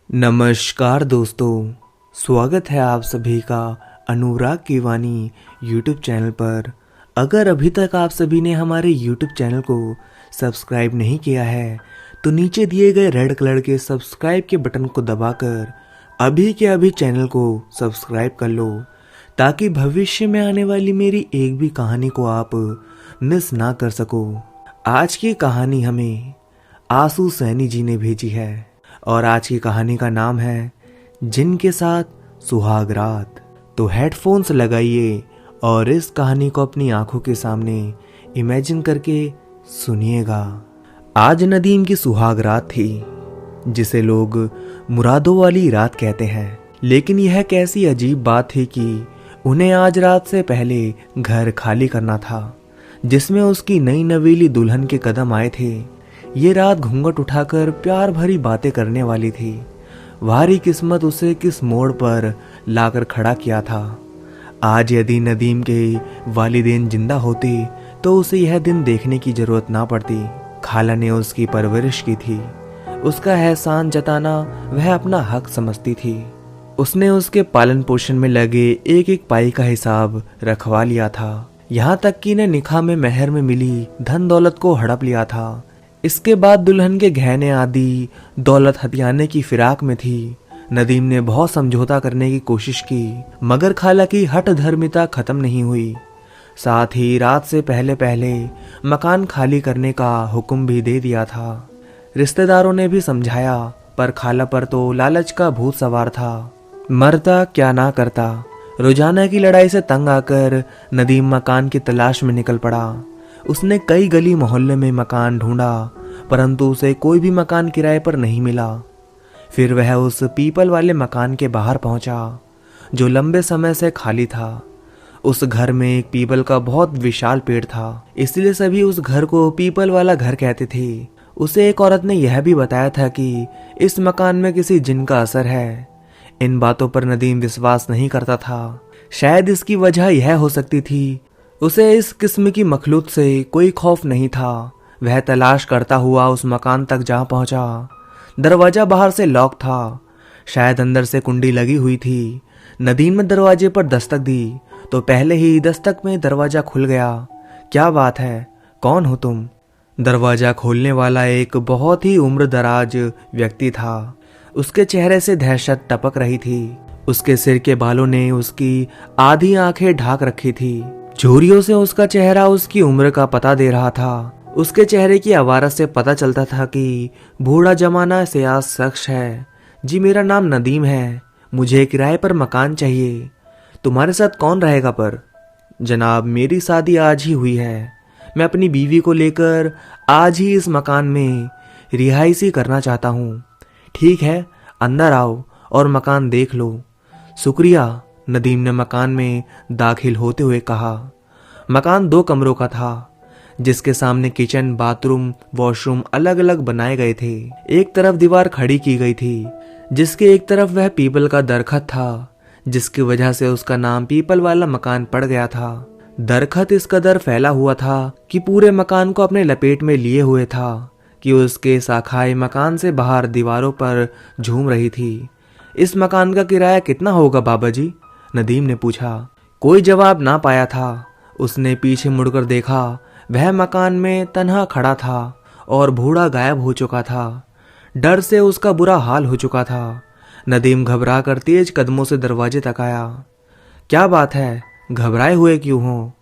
नमस्कार दोस्तों, स्वागत है आप सभी का अनुराग की वाणी यूट्यूब चैनल पर। अगर अभी तक आप सभी ने हमारे यूट्यूब चैनल को सब्सक्राइब नहीं किया है तो नीचे दिए गए रेड कलर के सब्सक्राइब के बटन को दबाकर अभी के अभी चैनल को सब्सक्राइब कर लो, ताकि भविष्य में आने वाली मेरी एक भी कहानी को आप मिस ना कर सको। आज की कहानी हमें आंसू सैनी जी ने भेजी है और आज की कहानी का नाम है जिनके साथ सुहाग रात। तो हेडफोन्स लगाइए और इस कहानी को अपनी आंखों के सामने इमेजिन करके सुनिएगा। आज नदीम की सुहाग रात थी, जिसे लोग मुरादों वाली रात कहते हैं। लेकिन यह कैसी अजीब बात थी कि उन्हें आज रात से पहले घर खाली करना था, जिसमें उसकी नई नवेली दुल्हन के कदम आए थे। ये रात घूंघट उठाकर प्यार भरी बातें करने वाली थी। भारी किस्मत उसे किस मोड़ पर लाकर खड़ा किया था। आज यदि नदीम के वालिदैन जिंदा होते तो उसे यह दिन देखने की जरूरत ना पड़ती। खाला ने उसकी परवरिश की थी, उसका एहसान जताना वह अपना हक समझती थी। उसने उसके पालन पोषण में लगे एक एक पाई का हिसाब रखवा लिया था। यहाँ तक कि ने निकाह में मेहर में मिली धन दौलत को हड़प लिया था। इसके बाद दुल्हन के गहने आदि दौलत हथियाने की फिराक में थी। नदीम ने बहुत समझौता करने की कोशिश की, मगर खाला की हठ धर्मिता खत्म नहीं हुई। साथ ही रात से पहले पहले मकान खाली करने का हुक्म भी दे दिया था। रिश्तेदारों ने भी समझाया, पर खाला पर तो लालच का भूत सवार था। मरता क्या ना करता। रोजाना की लड़ाई से तंग आकर नदीम मकान की तलाश में निकल पड़ा। उसने कई गली मोहल्ले में मकान ढूंढा, परंतु उसे कोई भी मकान किराए पर नहीं मिला। फिर वह उस पीपल वाले मकान के बाहर पहुंचा, जो लंबे समय से खाली था। उस घर में एक पीपल का बहुत विशाल पेड़ था, इसलिए सभी उस घर को पीपल वाला घर कहते थे। उसे एक औरत ने यह भी बताया था कि इस मकान में किसी जिन का असर है। इन बातों पर नदीम विश्वास नहीं करता था। शायद इसकी वजह यह हो सकती थी, उसे इस किस्म की मखलूक से कोई खौफ नहीं था। वह तलाश करता हुआ उस मकान तक जा पहुंचा। दरवाजा बाहर से लॉक था, शायद अंदर से कुंडी लगी हुई थी। नदीम ने दरवाजे पर दस्तक दी तो पहले ही दस्तक में दरवाजा खुल गया। क्या बात है, कौन हो तुम? दरवाजा खोलने वाला एक बहुत ही उम्र दराज व्यक्ति था। उसके चेहरे से दहशत टपक रही थी। उसके सिर के बालों ने उसकी आधी आंखें ढाक रखी थी। झुर्रियों से उसका चेहरा उसकी उम्र का पता दे रहा था। उसके चेहरे की आवारत से पता चलता था कि बूढ़ा जमाना से आज शख्स है। जी, मेरा नाम नदीम है, मुझे किराए पर मकान चाहिए। तुम्हारे साथ कौन रहेगा? पर जनाब, मेरी शादी आज ही हुई है। मैं अपनी बीवी को लेकर आज ही इस मकान में रिहायशी करना चाहता हूँ। ठीक है, अंदर आओ और मकान देख लो। शुक्रिया, नदीम ने मकान में दाखिल होते हुए कहा। मकान 2 कमरों का था, जिसके सामने किचन, बाथरूम, वॉशरूम अलग अलग बनाए गए थे। एक तरफ दीवार खड़ी की गई थी, जिसके एक तरफ वह पीपल का दरखत था, जिसकी वजह से उसका नाम पीपल वाला मकान पड़ गया था। दरखत इस कदर फैला हुआ था कि पूरे मकान को अपने लपेट में लिए हुए था कि उसके शाखाएं मकान से बाहर दीवारों पर झूम रही थी। इस मकान का किराया कितना होगा बाबा जी? नदीम ने पूछा। कोई जवाब ना पाया था। उसने पीछे मुड़कर देखा, वह मकान में तन्हा खड़ा था और बूढ़ा गायब हो चुका था। डर से उसका बुरा हाल हो चुका था। नदीम घबरा कर तेज कदमों से दरवाजे तक आया। क्या बात है, घबराए हुए क्यों हो?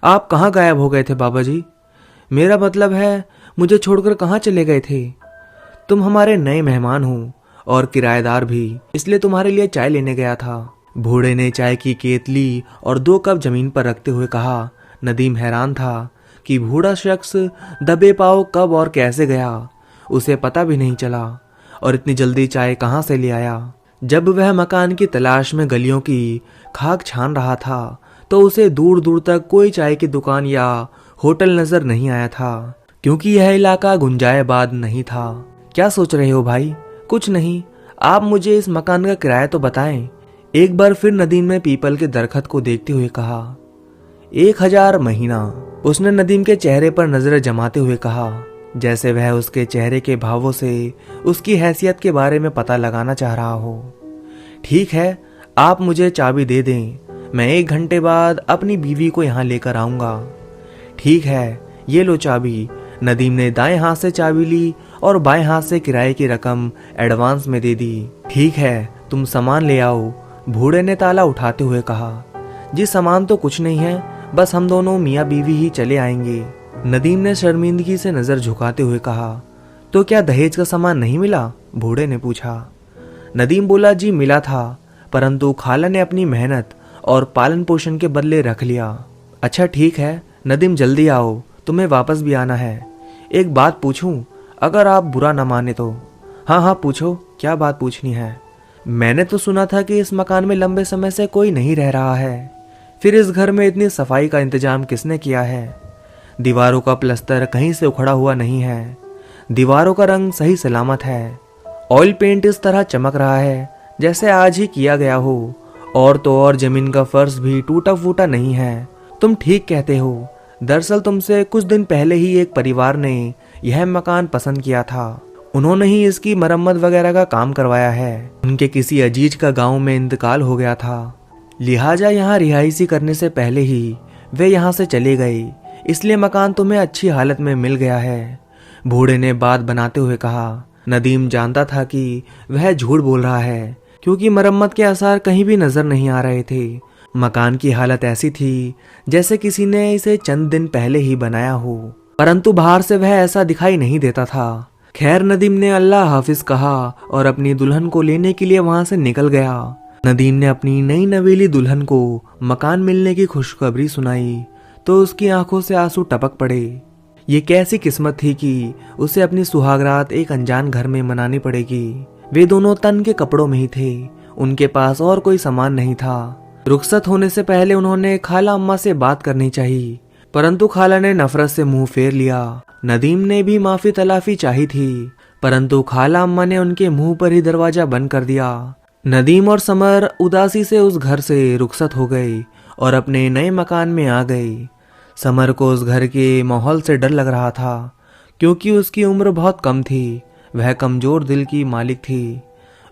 आप कहाँ गायब हो गए थे बाबा जी? मेरा मतलब है, मुझे छोड़कर कहाँ चले गए थे? तुम हमारे नए मेहमान हो और किराएदार भी, इसलिए तुम्हारे लिए चाय लेने गया था। बूढ़े ने चाय की केतली और 2 कप जमीन पर रखते हुए कहा। नदीम हैरान था कि बूढ़ा शख्स दबे पांव कब और कैसे गया, उसे पता भी नहीं चला, और इतनी जल्दी चाय कहाँ से ले आया। जब वह मकान की तलाश में गलियों की खाक छान रहा था तो उसे दूर दूर तक कोई चाय की दुकान या होटल नजर नहीं आया था, क्योंकि यह इलाका गुंजायबाद नहीं था। क्या सोच रहे हो भाई? कुछ नहीं, आप मुझे इस मकान का किराया तो बताएं। एक बार फिर नदीम ने पीपल के दरखत को देखते हुए कहा। 1000 महीना। उसने नदीम के चेहरे पर नजरें जमाते हुए कहा। जैसे वह उसके चेहरे के भावों से उसकी हैसियत के बारे में पता लगाना चाह रहा हो। ठीक है, आप मुझे चाबी दे दें, मैं 1 घंटे बाद अपनी बीवी को यहाँ लेकर आऊँगा। ठीक है, ये लो चाबी। नदीम ने दाएं हाथ से चाबी ली और बाएं हाथ से किराए की रकम एडवांस में दे दी। ठीक है, तुम सामान ले आओ, बूढ़े ने ताला उठाते हुए कहा। जी सामान तो कुछ नहीं है, बस हम दोनों मियाँ बीवी ही चले आएंगे। नदीम ने शर्मिंदगी से नजर झुकाते हुए कहा। तो क्या दहेज का सामान नहीं मिला? बूढ़े ने पूछा। नदीम बोला, जी मिला था, परंतु खाला ने अपनी मेहनत और पालन पोषण के बदले रख लिया। अच्छा ठीक है नदीम, जल्दी आओ, तुम्हें वापस भी आना है। एक बात पूछूं, अगर आप बुरा न माने तो? हाँ हाँ पूछो, क्या बात पूछनी है? मैंने तो सुना था कि इस मकान में लंबे समय से कोई नहीं रह रहा है, फिर इस घर में इतनी सफाई का इंतजाम किसने किया है? दीवारों का प्लस्तर कहीं से उखड़ा हुआ नहीं है, दीवारों का रंग सही सलामत है, ऑयल पेंट इस तरह चमक रहा है जैसे आज ही किया गया हो, और तो और जमीन का फर्श भी टूटा फूटा नहीं है। तुम ठीक कहते हो, दरअसल तुमसे कुछ दिन पहले ही एक परिवार ने यह मकान पसंद किया था, उन्होंने ही इसकी मरम्मत वगैरह का काम करवाया है। उनके किसी अजीज का गांव में इंतकाल हो गया था, लिहाजा यहाँ रिहायशी करने से पहले ही वे यहाँ से चले गए, इसलिए मकान तुम्हें अच्छी हालत में मिल गया है। बूढ़े ने बात बनाते हुए कहा। नदीम जानता था कि वह झूठ बोल रहा है, क्योंकि मरम्मत के आसार कहीं भी नजर नहीं आ रहे थे। मकान की हालत ऐसी थी जैसे किसी ने इसे चंद दिन पहले ही बनाया हो, परंतु बाहर से वह ऐसा दिखाई नहीं देता था। खैर, नदीम ने अल्लाह हाफिज कहा और अपनी दुल्हन को लेने के लिए वहां से निकल गया। नदीम ने अपनी नई नवेली दुल्हन को मकान मिलने की खुशखबरी सुनाई तो उसकी आंखों से आंसू टपक पड़े। ये कैसी किस्मत थी कि उसे अपनी सुहागरात एक अनजान घर में मनानी पड़ेगी। वे दोनों तन के कपड़ों में ही थे, उनके पास और कोई सामान नहीं था। रुखसत होने से पहले उन्होंने खाला अम्मा से बात करनी चाहिए, परंतु खाला ने नफरत से मुंह फेर लिया। नदीम ने भी माफी तलाफी चाही थी, परंतु खाला अम्मा ने उनके मुंह पर ही दरवाजा बंद कर दिया। नदीम और समर उदासी से उस घर से रुखसत हो गए और अपने नए मकान में आ गए। समर को उस घर के माहौल से डर लग रहा था, क्योंकि उसकी उम्र बहुत कम थी, वह कमजोर दिल की मालिक थी।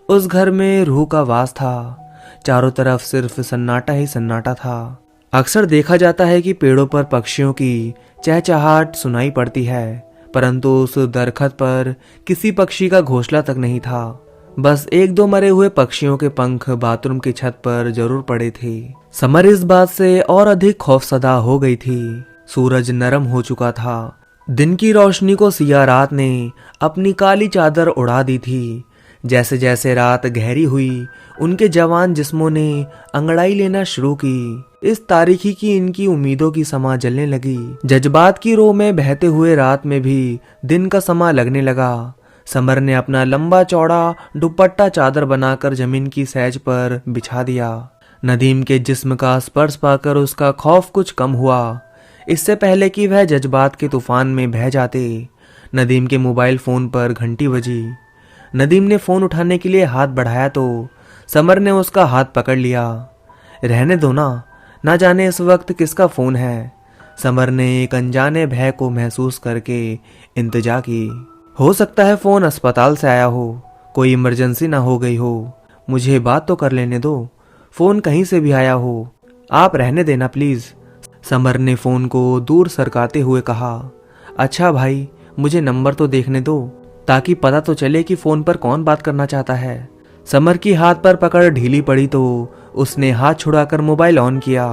उस घर में रूह का वास था, चारों तरफ सिर्फ सन्नाटा ही सन्नाटा था। अक्सर देखा जाता है कि पेड़ों पर पक्षियों की चहचहाट सुनाई पड़ती है, परंतु उस दरखत पर किसी पक्षी का घोंसला तक नहीं था। बस 1-2 मरे हुए पक्षियों के पंख बाथरूम की छत पर जरूर पड़े थे। समर इस बात से और अधिक खौफसदा हो गई थी। सूरज नरम हो चुका था, दिन की रोशनी को सिया रात ने अपनी काली चादर उड़ा दी थी। जैसे जैसे रात गहरी हुई, उनके जवान जिस्मों ने अंगड़ाई लेना शुरू की। इस तारीखी की इनकी उम्मीदों की समा जलने लगी। जज्बात की रो में बहते हुए रात में भी दिन का समा लगने लगा। समर ने अपना लंबा चौड़ा दुपट्टा चादर बनाकर जमीन की सैज पर बिछा दिया। नदीम के जिस्म का स्पर्श पाकर उसका खौफ कुछ कम हुआ, इससे पहले कि वह जज्बात के तूफान में बह जाते। नदीम के मोबाइल फोन पर घंटी बजी। नदीम ने फोन उठाने के लिए हाथ बढ़ाया तो समर ने उसका हाथ पकड़ लिया। रहने दो ना जाने इस वक्त किसका फोन है। समर ने एक अनजाने भय को महसूस करके इंतजा की। हो सकता है फोन अस्पताल से आया हो, कोई इमरजेंसी ना हो गई हो। मुझे बात तो कर लेने दो, फोन कहीं से भी आया हो, आप रहने देना प्लीज। समर ने फोन को दूर सरकाते हुए कहा। अच्छा भाई, मुझे नंबर तो देखने दो, ताकि पता तो चले कि फोन पर कौन बात करना चाहता है। समर की हाथ पर पकड़ ढीली पड़ी तो उसने हाथ छुड़ाकर मोबाइल ऑन किया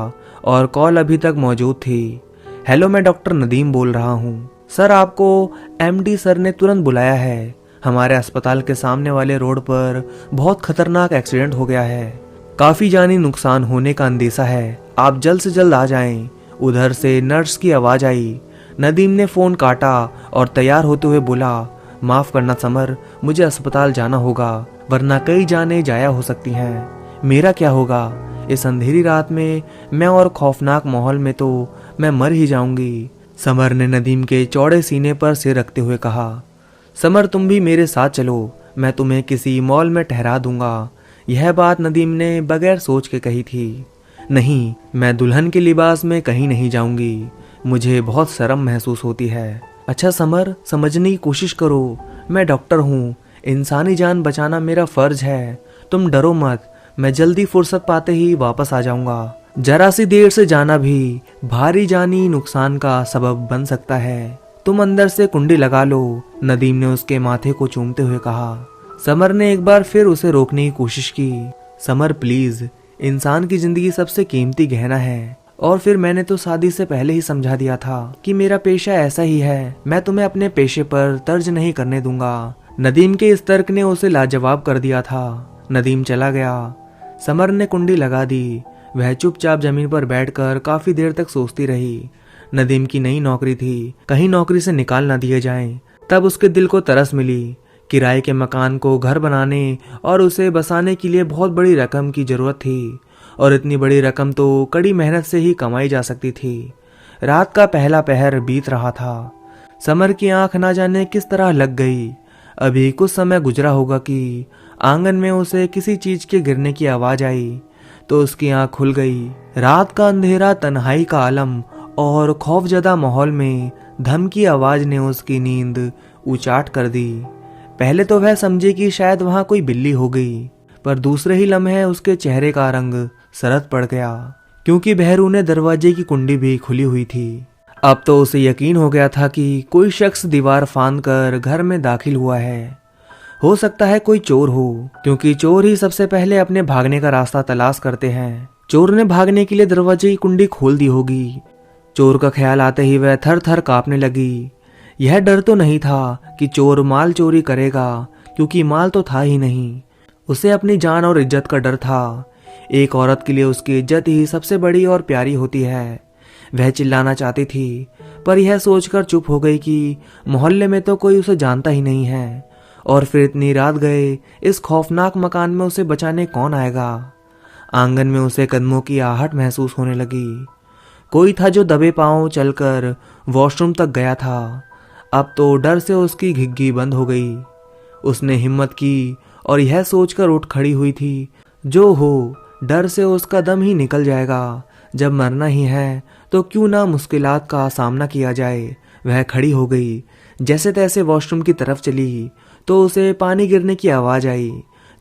और कॉल अभी तक मौजूद थी। हेलो, मैं डॉक्टर नदीम बोल रहा हूँ। सर, आपको एमडी सर ने तुरंत बुलाया है। हमारे अस्पताल के सामने वाले रोड पर बहुत खतरनाक एक्सीडेंट हो गया है, काफी जानी नुकसान होने का अंदेशा है, आप जल्द से जल्द आ जाएं। उधर से नर्स की आवाज आई। नदीम ने फोन काटा और तैयार होते हुए बोला, माफ करना समर, मुझे अस्पताल जाना होगा, वरना कई जानें जाया हो सकती हैं। मेरा क्या होगा? इस अंधेरी रात में मैं और खौफनाक माहौल में तो मैं मर ही जाऊंगी। समर ने नदीम के चौड़े सीने पर सिर रखते हुए कहा। समर, तुम भी मेरे साथ चलो, मैं तुम्हें किसी मॉल में ठहरा दूंगा। यह बात नदीम ने बगैर सोच के कही थी। नहीं, मैं दुल्हन के लिबास में कहीं नहीं जाऊंगी, मुझे बहुत शर्म महसूस होती है। अच्छा समर, समझने की कोशिश करो, मैं डॉक्टर हूँ, इंसानी जान बचाना मेरा फर्ज है। तुम डरो मत, मैं जल्दी फुर्सत पाते ही वापस आ जाऊंगा। जरा सी देर से जाना भी भारी जानी नुकसान का सबब बन सकता है। तुम अंदर से कुंडी लगा लो, नदीम ने उसके माथे को चूमते हुए कहा। समर ने एक बार फिर उसे रोकने की कोशिश की। समर प्लीज, इंसान की जिंदगी सबसे कीमती गहना है, और फिर मैंने तो शादी से पहले ही समझा दिया था कि मेरा पेशा ऐसा ही है। मैं तुम्हें अपने पेशे पर तर्ज नहीं करने दूंगा। नदीम के इस तर्क ने उसे लाजवाब कर दिया था। नदीम चला गया। समर ने कुंडी लगा दी। वह चुपचाप जमीन पर बैठकर काफी देर तक सोचती रही। नदीम की नई नौकरी थी, कहीं नौकरी से निकाल न दिए जाएं। तब उसके दिल को तरस मिली। किराए के मकान को घर बनाने और उसे बसाने के लिए बहुत बड़ी रकम की जरूरत थी, और इतनी बड़ी रकम तो कड़ी मेहनत से ही कमाई जा सकती थी। रात का पहला पहर बीत रहा था। समर की आंख ना जाने किस तरह लग गई। अभी कुछ समय गुजरा होगा कि आंगन में उसे किसी चीज के गिरने की आवाज आई, तो उसकी आंख खुल गई। रात का अंधेरा, तन्हाई का आलम और खौफजदा माहौल में धम की आवाज ने उसकी नींद उचाट कर दी। पहले तो वह समझी कि शायद वहां कोई बिल्ली हो गई, पर दूसरे ही लम्हे उसके चेहरे का रंग सरद पड़ गया, क्योंकि बहरू ने दरवाजे की कुंडी भी खुली हुई थी। अब तो उसे यकीन हो गया था कि कोई शख्स दीवार फांद कर घर में दाखिल हुआ है। हो सकता है कोई चोर हो, क्योंकि चोर ही सबसे पहले अपने भागने का रास्ता तलाश करते हैं। चोर ने भागने के लिए दरवाजे की कुंडी खोल दी होगी। चोर का ख्याल आते ही वह थर थर कांपने लगी। यह डर तो नहीं था कि चोर माल चोरी करेगा, क्योंकि माल तो था ही नहीं। उसे अपनी जान और इज्जत का डर था। एक औरत के लिए उसकी इज्जत ही सबसे बड़ी और प्यारी होती है। वह चिल्लाना चाहती थी, पर यह सोचकर चुप हो गई कि मोहल्ले में तो कोई उसे जानता ही नहीं है, और फिर इतनी रात गए इस खौफनाक मकान में उसे बचाने कौन आएगा। आंगन में उसे कदमों की आहट महसूस होने लगी। कोई था जो दबे पांव चलकर वॉशरूम तक गया था। अब तो डर से उसकी घिग्गी बंद हो गई। उसने हिम्मत की और यह सोचकर उठ खड़ी हुई थी, जो हो, डर से उसका दम ही निकल जाएगा। जब मरना ही है तो क्यों ना मुश्किलात का सामना किया जाए। वह खड़ी हो गई, जैसे तैसे वॉशरूम की तरफ चली, तो उसे पानी गिरने की आवाज आई,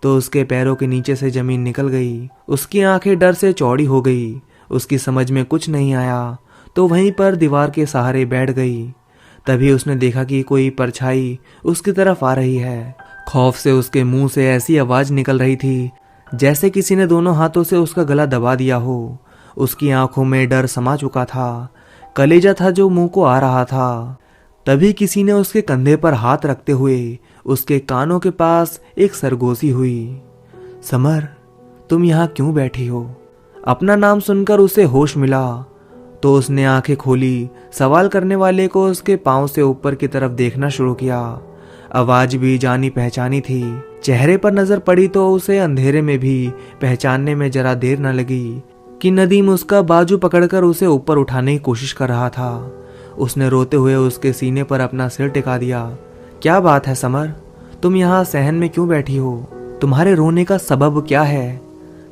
तो उसके पैरों के नीचे से जमीन निकल गई। उसकी आंखें डर से चौड़ी हो गई। उसकी समझ में कुछ नहीं आया, तो वहीं पर दीवार के सहारे बैठ गई। तभी उसने देखा कि कोई परछाई उसकी तरफ आ रही है। खौफ से उसके मुंह से ऐसी आवाज निकल रही थी जैसे किसी ने दोनों हाथों से उसका गला दबा दिया हो। उसकी आंखों में डर समा चुका था। कलेजा था जो मुंह को आ रहा था। तभी किसी ने उसके कंधे पर हाथ रखते हुए उसके कानों के पास एक सरगोशी हुई। समर, तुम यहाँ क्यों बैठी हो? अपना नाम सुनकर उसे होश मिला, तो उसने आंखें खोली। सवाल करने वाले को उसके पांव से ऊपर की तरफ देखना शुरू किया। आवाज भी जानी पहचानी थी। चेहरे पर नजर पड़ी तो उसे अंधेरे में भी पहचानने में जरा देर न लगी कि नदीम उसका बाजू पकड़कर उसे ऊपर उठाने की कोशिश कर रहा था। उसने रोते हुए उसके सीने पर अपना सिर टिका दिया। क्या बात है समर, तुम यहाँ सहन में क्यों बैठी हो? तुम्हारे रोने का सबब क्या है?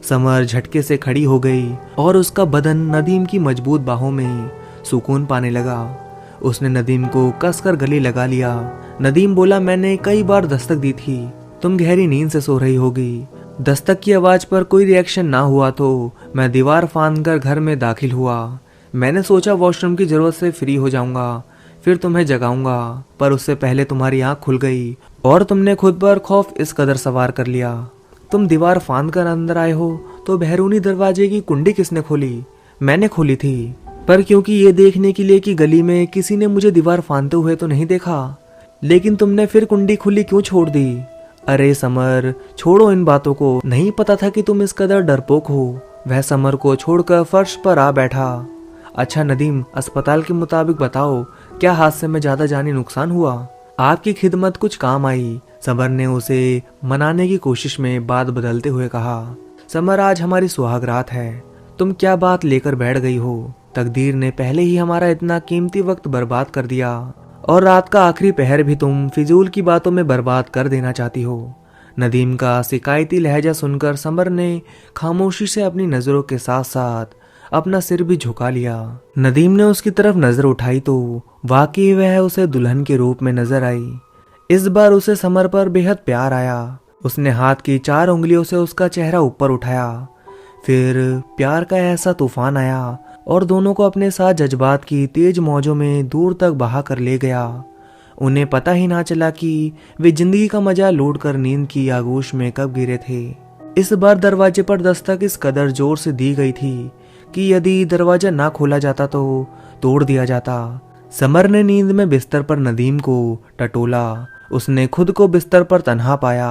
समर झटके से खड़ी हो गई और उसका बदन नदीम की मजबूत बाहों में सुकून पाने लगा। उसने नदीम को कसकर गले लगा लिया। नदीम बोला, मैंने कई बार दस्तक दी थी, तुम गहरी नींद से सो रही होगी। दस्तक की आवाज पर कोई रिएक्शन ना हुआ तो मैं दीवार फांद कर घर में दाखिल हुआ। मैंने सोचा वॉशरूम की जरूरत से फ्री हो जाऊंगा, फिर तुम्हें जगाऊंगा, पर उससे पहले तुम्हारी आंख खुल गई और तुमने खुद पर खौफ इस कदर सवार कर लिया। तुम दीवार फांद कर अंदर आए हो तो बैरूनी दरवाजे की कुंडी किसने खोली? मैंने खोली थी, पर क्योंकि ये देखने के लिए कि गली में किसी ने मुझे दीवार फांदते हुए तो नहीं देखा। लेकिन तुमने फिर कुंडी खुली क्यों छोड़ दी? अरे समर, छोड़ो इन बातों को। नहीं पता था कि तुम इस कदर डरपोक हो। वह समर को छोड़कर फर्श पर आ बैठा। अच्छा नदीम, अस्पताल के मुताबिक बताओ, क्या हादसे में ज्यादा जानी नुकसान हुआ? आपकी खिदमत कुछ काम आई। समर ने उसे मनाने की कोशिश में बात बदलते हुए कहा। समर, आज हमारी सुहागरात है, तुम क्या बात लेकर बैठ गई हो? तकदीर ने पहले ही हमारा इतना कीमती वक्त बर्बाद कर दिया, और रात का आखिरी पहर भी तुम फिजूल की बातों में बर्बाद कर देना चाहती हो। नदीम का शिकायती लहजा सुनकर समर ने खामोशी से अपनी नजरों के साथ साथ अपना सिर भी झुका लिया। नदीम ने उसकी तरफ नजर उठाई तो वाकई वह उसे दुल्हन के रूप में नजर आई। इस बार उसे समर पर बेहद प्यार आया। उसने हाथ की 4 उंगलियों से उसका चेहरा ऊपर उठाया। फिर प्यार का ऐसा तूफान आया और दोनों को अपने साथ जज्बात की तेज मौजों में दूर तक बहा कर ले गया। उन्हें पता ही ना चला कि वे जिंदगी का मजा लूटकर नींद की आगोश में कब गिरे थे। इस बार दरवाजे पर दस्तक इस कदर जोर से दी गई थी कि यदि दरवाजा ना खोला जाता तो तोड़ दिया जाता। समर ने नींद में बिस्तर पर नदीम को टटोला। उसने खुद को बिस्तर पर तन्हा पाया।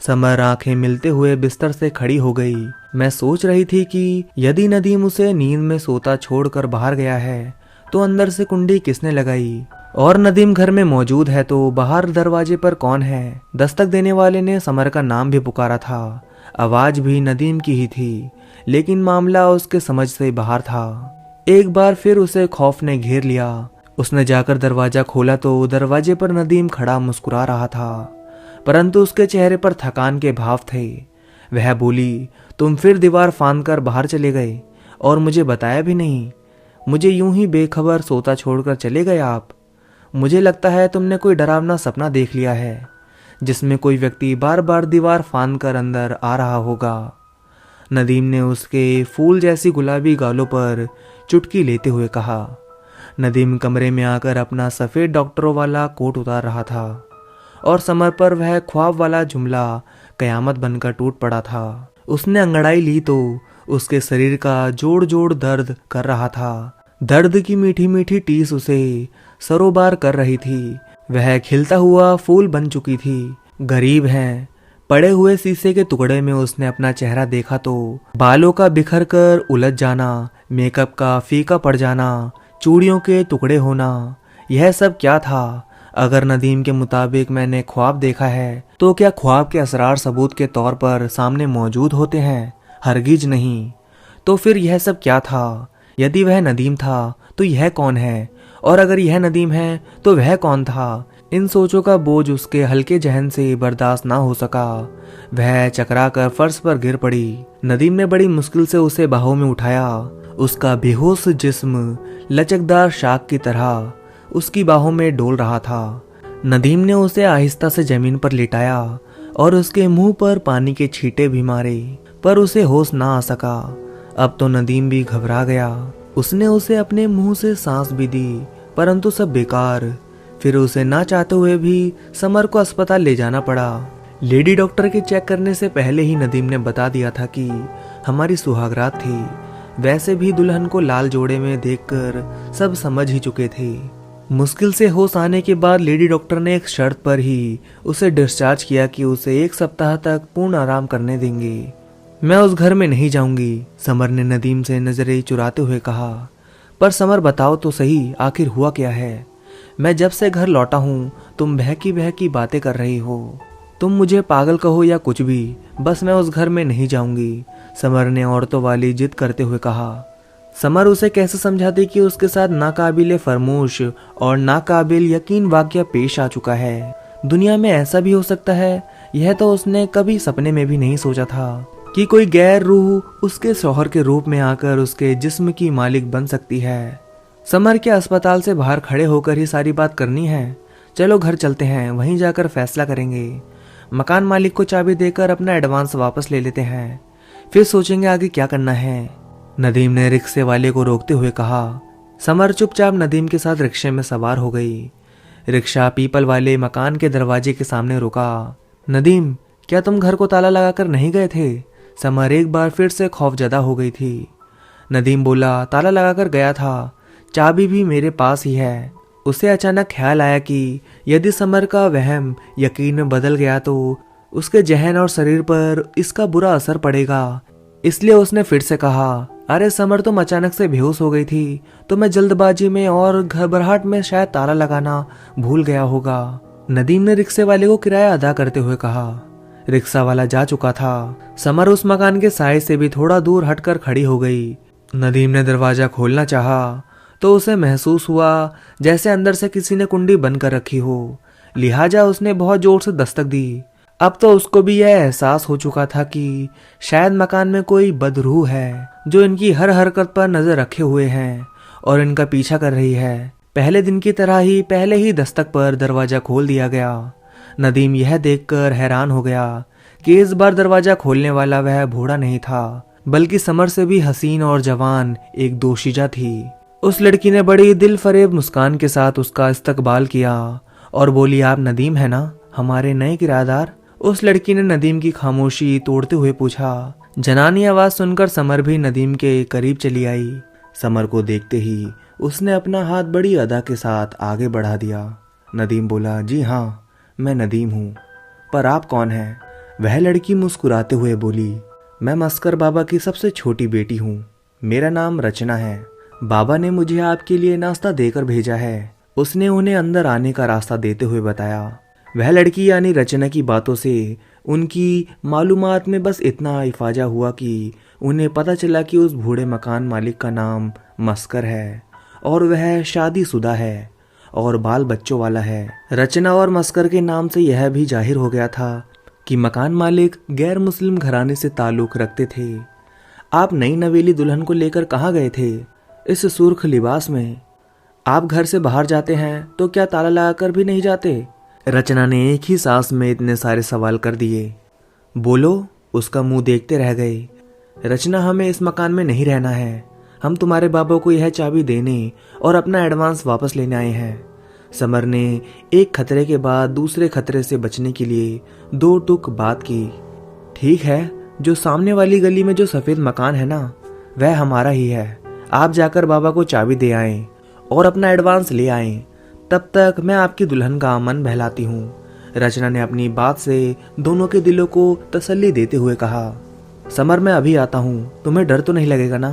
समर आंखें मिलते हुए बिस्तर से खड़ी हो गई। मैं सोच रही थी कि यदि नदीम उसे नींद में सोता छोड़कर बाहर गया है तो अंदर से कुंडी किसने लगाई, और नदीम घर में मौजूद है तो बाहर दरवाजे पर कौन है। दस्तक देने वाले ने समर का नाम भी पुकारा था। आवाज भी नदीम की ही थी, लेकिन मामला उसके समझ से बाहर था। एक बार फिर उसे खौफ ने घेर लिया। उसने जाकर दरवाजा खोला तो दरवाजे पर नदीम खड़ा मुस्कुरा रहा था, परंतु उसके चेहरे पर थकान के भाव थे। वह बोली, तुम फिर दीवार फांद कर बाहर चले गए और मुझे बताया भी नहीं। मुझे यूं ही बेखबर सोता छोड़कर चले गए आप। मुझे लगता है तुमने कोई डरावना सपना देख लिया है जिसमें कोई व्यक्ति बार बार दीवार फांद कर अंदर आ रहा होगा। नदीम ने उसके फूल जैसी गुलाबी गालों पर चुटकी लेते हुए कहा। नदीम कमरे में आकर अपना सफ़ेद डॉक्टरों वाला कोट उतार रहा था और समर पर वह ख्वाब वाला जुमला कयामत बनकर टूट पड़ा था। उसने अंगड़ाई ली तो उसके शरीर का जोड़ जोड़ दर्द कर रहा था। दर्द की मीठी मीठी टीस उसे सरोबार कर रही थी। वह खिलता हुआ फूल बन चुकी थी। गरीब है, पड़े हुए शीशे के टुकड़े में उसने अपना चेहरा देखा तो बालों का बिखर कर उलझ जाना, मेकअप का फीका पड़ जाना, चूड़ियों के टुकड़े होना, यह सब क्या था? अगर नदीम के मुताबिक मैंने ख्वाब देखा है तो क्या ख्वाब के असरार सबूत के तौर पर सामने मौजूद होते हैं? हरगिज नहीं। तो फिर यह सब क्या था? यदि वह नदीम था तो यह कौन है, और अगर यह नदीम है तो वह कौन था? इन सोचों का बोझ उसके हल्के जहन से बर्दाश्त ना हो सका। वह चकरा कर फर्श पर गिर पड़ी। नदीम ने बड़ी मुश्किल से उसे बाहों में उठाया। उसका बेहोश जिस्म लचकदार शाख की तरह उसकी बाहों में डोल रहा था। नदीम ने उसे आहिस्ता से जमीन पर लिटाया और उसके मुंह पर पानी के छींटे भी मारे, पर उसे होश ना आ सका। अब तो नदीम भी घबरा गया। उसने उसे अपने मुंह से सांस भी दी, परंतु सब बेकार। फिर उसे ना चाहते हुए भी समर को अस्पताल ले जाना पड़ा। लेडी डॉक्टर के चेक करने से पहले ही नदीम ने बता दिया था कि हमारी सुहागरात थी। वैसे भी दुल्हन को लाल जोड़े में देखकर सब समझ ही चुके थे। मुश्किल से होश आने के बाद लेडी डॉक्टर ने एक शर्त पर ही उसे डिस्चार्ज किया कि उसे 1 सप्ताह तक पूर्ण आराम करने देंगे। मैं उस घर में नहीं जाऊंगी, समर ने नदीम से नजरें चुराते हुए कहा। पर समर बताओ तो सही, आखिर हुआ क्या है? मैं जब से घर लौटा हूँ तुम बहकी बातें कर रही हो। तुम मुझे पागल कहो या कुछ भी, बस मैं उस घर में नहीं जाऊंगी, समर ने औरतों वाली जिद करते हुए कहा। समर उसे कैसे समझाती कि उसके साथ नाकाबिले फरमोश और नाकाबिल यकीन वाकया पेश आ चुका है। दुनिया में ऐसा भी हो सकता है, यह तो उसने कभी सपने में भी नहीं सोचा था कि कोई गैर रूह उसके शौहर के रूप में आकर उसके जिस्म की मालिक बन सकती है। समर के अस्पताल से बाहर खड़े होकर ही सारी बात करनी है? चलो घर चलते हैं, वहीं जाकर फैसला करेंगे। मकान मालिक को चाबी देकर अपना एडवांस वापस ले लेते हैं, फिर सोचेंगे आगे क्या करना है, नदीम ने रिक्शे वाले को रोकते हुए कहा। समर चुपचाप नदीम के साथ रिक्शे में सवार हो गई। रिक्शा पीपल वाले मकान के दरवाजे के सामने रुका। नदीम, क्या तुम घर को ताला लगाकर नहीं गए थे? समर एक बार फिर से खौफजदा हो गई थी। नदीम बोला, ताला लगाकर गया था, चाबी भी मेरे पास ही है। उसे अचानक ख्याल आया कि यदि समर का वहम यकीन में बदल गया तो उसके जहन और शरीर पर इसका बुरा असर पड़ेगा। इसलिए उसने फिर से कहा, अरे समर, तुम अचानक से बेहोश हो गई थी तो मैं जल्दबाजी में और घबराहट में शायद ताला लगाना भूल गया होगा। नदीम ने रिक्शे वाले को किराया अदा करते हुए कहा। रिक्शा वाला जा चुका था। समर उस मकान के साए से भी थोड़ा दूर हटकर खड़ी हो गई। नदीम ने दरवाजा खोलना चाहा तो उसे महसूस हुआ जैसे अंदर से किसी ने कुंडी बंद कर रखी हो। लिहाजा उसने बहुत जोर से दस्तक दी। अब तो उसको भी यह एहसास हो चुका था कि शायद मकान में कोई बदरूह है। जो इनकी हर हरकत पर नजर रखे हुए हैं और इनका पीछा कर रही है। पहले दिन की तरह ही पहले ही दस्तक पर दरवाजा खोल दिया गया। नदीम यह देखकर हैरान हो गया कि इस बार दरवाजा खोलने वाला वह बूढ़ा नहीं था, बल्कि समर से भी हसीन और जवान एक दोशीजा थी। उस लड़की ने बड़ी दिल फरेब मुस्कान के साथ उसका इस्तकबाल किया और बोली, आप नदीम है ना, हमारे नए किराएदार? उस लड़की ने नदीम की खामोशी तोड़ते हुए पूछा। जनानी आवाज सुनकर समर भी नदीम के करीब चली आई। समर को देखते ही उसने अपना हाथ बड़ी अदा के साथ आगे बढ़ा दिया। नदीम बोला, जी हाँ, मैं नदीम हूँ, पर आप कौन हैं? वह लड़की मुस्कुराते हुए बोली, मैं मस्कर बाबा की सबसे छोटी बेटी हूँ। मेरा नाम रचना है। बाबा ने मुझे आपके लिए नाश्ता देकर भेजा है। उसने उन्हें अंदर आने का रास्ता देते हुए बताया। वह लड़की यानी रचना की बातों से उनकी मालूमात में बस इतना इफाजा हुआ कि उन्हें पता चला कि उस बूढ़े मकान मालिक का नाम मस्कर है और वह शादीशुदा है और बाल बच्चों वाला है। रचना और मस्कर के नाम से यह भी जाहिर हो गया था कि मकान मालिक गैर मुस्लिम घराने से ताल्लुक रखते थे। आप नई नवेली दुल्हन को लेकर कहाँ गए थे इस सुर्ख लिबास में? आप घर से बाहर जाते हैं तो क्या ताला लगाकर भी नहीं जाते? रचना ने एक ही सांस में इतने सारे सवाल कर दिए। बोलो, उसका मुंह देखते रह गए। रचना, हमें इस मकान में नहीं रहना है। हम तुम्हारे बाबा को यह चाबी देने और अपना एडवांस वापस लेने आए हैं। समर ने एक खतरे के बाद दूसरे खतरे से बचने के लिए दो टुक बात की। ठीक है, जो सामने वाली गली में जो सफेद मकान है ना, वह हमारा ही है। आप जाकर बाबा को चाबी दे आएं और अपना एडवांस ले आएं। तब तक मैं आपकी दुल्हन का मन बहलाती हूँ। रचना ने अपनी बात से दोनों के दिलों को तसल्ली देते हुए कहा। समर, मैं अभी आता हूँ, तुम्हें डर तो नहीं लगेगा ना?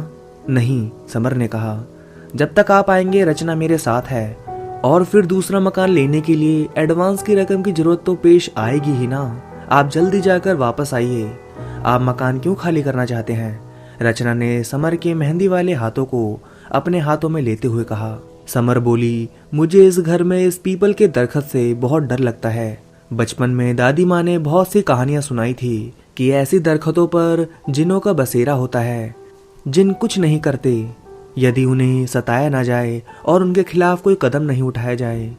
नहीं, समर ने कहा, जब तक आप आएंगे रचना मेरे साथ है, और फिर दूसरा मकान लेने के लिए एडवांस की रकम की जरूरत तो पेश आएगी ही ना। आप जल्दी जाकर वापस आइए। आप मकान क्यों खाली करना चाहते हैं? रचना ने समर के मेहंदी वाले हाथों को अपने हाथों में लेते हुए कहा। समर बोली, मुझे इस घर में इस पीपल के दरख्त से बहुत डर लगता है। बचपन में दादी माँ ने बहुत सी कहानियां सुनाई थी कि ऐसी दरख्तों पर जिन्नों का बसेरा होता है। जिन कुछ नहीं करते यदि उन्हें सताया ना जाए और उनके खिलाफ कोई कदम नहीं उठाया जाए।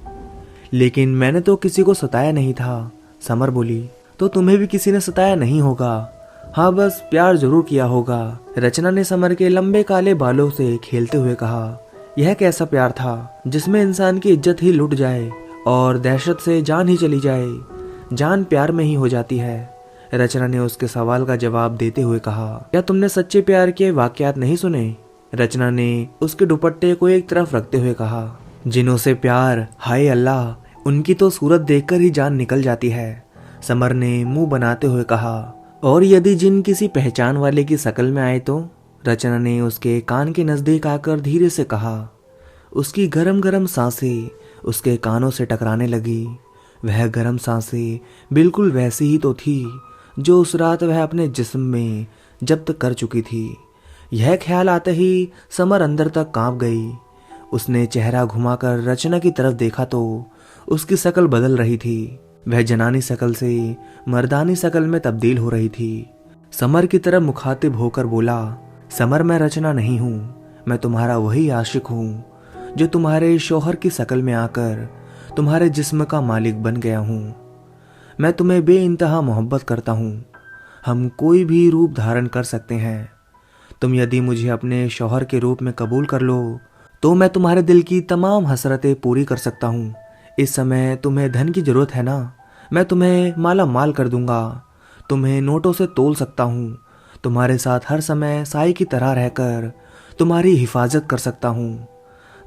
लेकिन मैंने तो किसी को सताया नहीं था, समर बोली। तो तुम्हें भी किसी ने सताया नहीं होगा? हाँ, बस प्यार जरूर किया होगा। रचना ने समर के लंबे काले बालों से खेलते हुए कहा। यह कैसा प्यार था जिसमें इंसान की इज्जत ही लुट जाए और दहशत से जान ही चली जाए? जान प्यार में ही हो जाती है। रचना ने उसके सवाल का जवाब देते हुए कहा। क्या तुमने सच्चे प्यार के वाकयात नहीं सुने? रचना ने उसके दुपट्टे को एक तरफ रखते हुए कहा। जिन्हों से प्यार, हाय अल्लाह, उनकी तो सूरत देखकर ही जान निकल जाती है, समर ने मुंह बनाते हुए कहा। और यदि जिन किसी पहचान वाले की शक्ल में आए तो? रचना ने उसके कान के नजदीक आकर धीरे से कहा। उसकी गरम गरम सांसें उसके कानों से टकराने लगी। वह गरम सांसें बिल्कुल वैसी ही तो थी जो उस रात वह अपने जिस्म में जब्त कर चुकी थी। यह ख्याल आते ही समर अंदर तक कांप गई। उसने चेहरा घुमाकर रचना की तरफ देखा तो उसकी शक्ल बदल रही थी। वह जनानी शक्ल से मर्दानी शक्ल में तब्दील हो रही थी। समर की तरफ मुखातिब होकर बोला, समर, मैं रचना नहीं हूँ, मैं तुम्हारा वही आशिक हूँ जो तुम्हारे शौहर की शक्ल में आकर तुम्हारे जिस्म का मालिक बन गया हूँ। मैं तुम्हें बेइंतहा मोहब्बत करता हूँ। हम कोई भी रूप धारण कर सकते हैं। तुम यदि मुझे अपने शौहर के रूप में कबूल कर लो तो मैं तुम्हारे दिल की तमाम हसरतें पूरी कर सकता हूँ। इस समय तुम्हें धन की जरूरत है ना? मैं तुम्हें माला माल कर दूंगा। तुम्हें नोटों से तोल सकता हूँ। तुम्हारे साथ हर समय साई की तरह रहकर तुम्हारी हिफाजत कर सकता हूँ,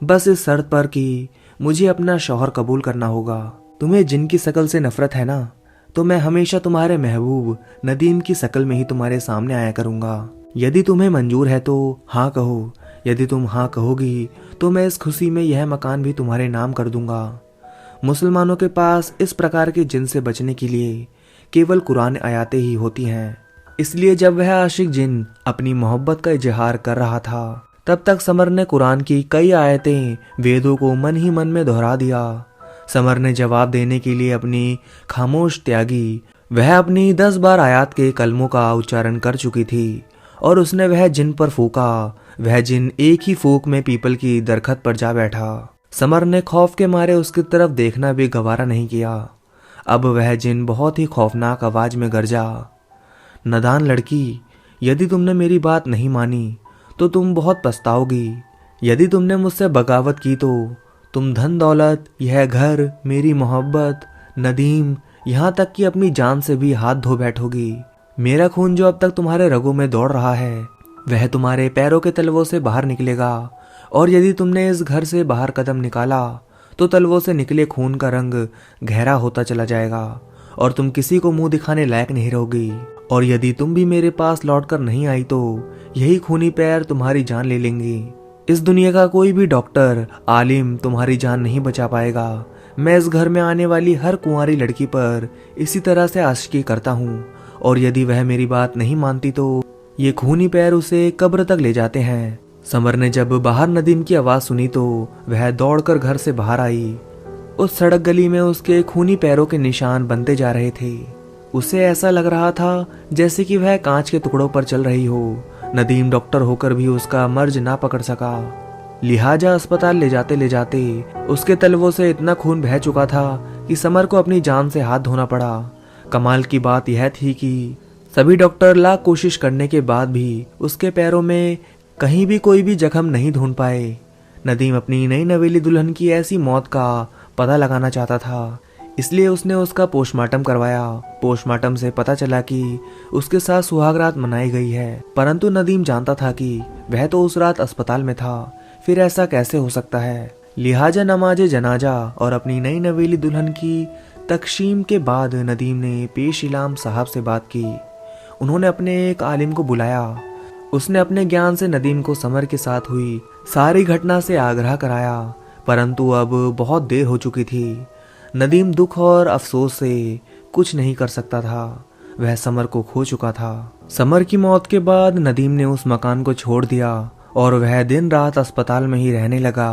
बस इस शर्त पर कि मुझे अपना शौहर कबूल करना होगा। तुम्हें जिनकी शक्ल से नफरत है ना, तो मैं हमेशा तुम्हारे महबूब नदीम की शक्ल में ही तुम्हारे सामने आया करूंगा। यदि तुम्हें मंजूर है तो हाँ कहो। यदि तुम हाँ कहोगी तो मैं इस खुशी में यह मकान भी तुम्हारे नाम कर दूंगा। मुसलमानों के पास इस प्रकार के जिन से बचने के लिए केवल कुरान आयातें ही होती हैं। इसलिए जब वह आशिक जिन अपनी मोहब्बत का इजहार कर रहा था तब तक समर ने कुरान की कई आयतें, वेदों को मन ही मन में दोहरा दिया। समर ने जवाब देने के लिए अपनी खामोश त्यागी। वह अपनी 10 बार आयात के कलमों का उच्चारण कर चुकी थी और उसने वह जिन पर फूका। वह जिन एक ही फूक में पीपल की दरखत पर जा बैठा। समर ने खौफ के मारे उसकी तरफ देखना भी गवारा नहीं किया। अब वह जिन बहुत ही खौफनाक आवाज में गरजा, नादान लड़की, यदि तुमने मेरी बात नहीं मानी तो तुम बहुत पछताओगी। यदि तुमने मुझसे बगावत की तो तुम धन दौलत, यह घर, मेरी मोहब्बत, नदीम, यहाँ तक कि अपनी जान से भी हाथ धो बैठोगी। मेरा खून जो अब तक तुम्हारे रगों में दौड़ रहा है वह तुम्हारे पैरों के तलवों से बाहर निकलेगा। और यदि तुमने इस घर से बाहर कदम निकाला तो तलवों से निकले खून का रंग गहरा होता चला जाएगा और तुम किसी को मुंह दिखाने लायक नहीं रहोगी। और यदि तुम भी मेरे पास लौटकर नहीं आई तो यही खूनी पैर तुम्हारी जान ले लेंगे। इस दुनिया का कोई भी डॉक्टर, आलिम तुम्हारी जान नहीं बचा पाएगा। मैं इस घर में आने वाली हर कुंवारी लड़की पर इसी तरह से आशिकी करता हूँ और यदि वह मेरी बात नहीं मानती तो ये खूनी पैर उसे कब्र तक ले जाते हैं। समर ने जब बाहर नदीम की आवाज सुनी तो वह दौड़कर घर से बाहर आई। उस सड़क गली में उसके खूनी पैरों के निशान बनते जा रहे थे। उसे ऐसा लग रहा था जैसे कि वह कांच के टुकड़ों पर चल रही हो। नदीम डॉक्टर होकर भी उसका मर्ज ना पकड़ सका। लिहाजा अस्पताल ले जाते उसके तलवों से इतना खून बह चुका था कि समर को अपनी जान से हाथ धोना पड़ा। कमाल की बात यह थी कि सभी डॉक्टर लाख कोशिश करने के बाद भी उसके पैरों में कहीं भी कोई भी जख्म नहीं ढूंढ पाए। नदीम अपनी नई नवेली दुल्हन की ऐसी मौत का पता लगाना चाहता था, इसलिए उसने उसका पोस्टमार्टम करवाया। पोस्टमार्टम से पता चला कि उसके साथ सुहागरात मनाई गई है, परंतु नदीम जानता था कि वह तो उस रात अस्पताल में था, फिर ऐसा कैसे हो सकता है। लिहाजा नमाज जनाजा और अपनी नई नवेली दुल्हन की तकशीम के बाद नदीम ने पेश इलाम साहब से बात की। उन्होंने अपने एक आलिम को बुलाया। उसने अपने ज्ञान से नदीम को समर के साथ हुई सारी घटना से आग्रह कराया, परंतु अब बहुत देर हो चुकी थी। नदीम दुख और अफसोस से कुछ नहीं कर सकता था। वह समर को खो चुका था। समर की मौत के बाद नदीम ने उस मकान को छोड़ दिया और वह दिन रात अस्पताल में ही रहने लगा।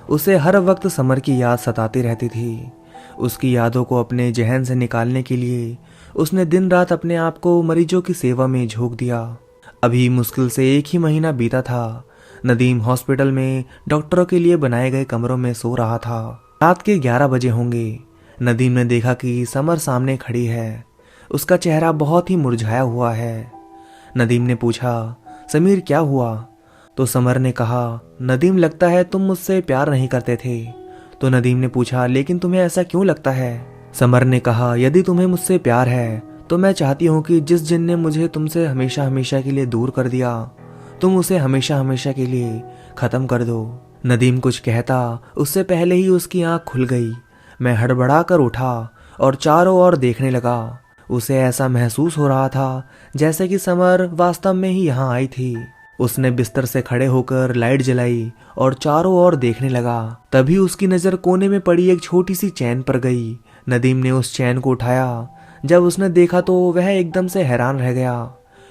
उसे हर वक्त समर की याद सताती रहती थी। उसकी यादों को अपने जहन से निकालने के लिए उसने दिन रात अपने आप को मरीजों की सेवा में झोंक दिया। अभी मुश्किल से 1 ही महीना बीता था। नदीम हॉस्पिटल में डॉक्टरों के लिए बनाए गए कमरों में सो रहा था। रात के 11 बजे होंगे। नदीम ने देखा कि समर सामने खड़ी है। उसका चेहरा बहुत ही मुरझाया हुआ है। नदीम ने पूछा, समीर क्या हुआ? तो समर ने कहा, नदीम लगता है तुम मुझसे प्यार नहीं करते थे। तो नदीम ने पूछा, लेकिन तुम्हें ऐसा क्यों लगता है? समर ने कहा, यदि तुम्हें मुझसे प्यार है तो मैं चाहती हूँ कि जिस जिन ने मुझे तुमसे हमेशा हमेशा के लिए दूर कर दिया तुम उसे हमेशा हमेशा के लिए खत्म कर दो। नदीम कुछ कहता उससे पहले ही उसकी आंख खुल गई। मैं हड़बड़ा कर उठा और चारों ओर देखने लगा। उसे ऐसा महसूस हो रहा था जैसे कि समर वास्तव में ही यहाँ आई थी। उसने बिस्तर से खड़े होकर लाइट जलाई और चारों ओर देखने लगा। तभी उसकी नजर कोने में पड़ी एक छोटी सी चैन पर गई। नदीम ने उस चैन को उठाया। जब उसने देखा तो वह एकदम से हैरान रह गया,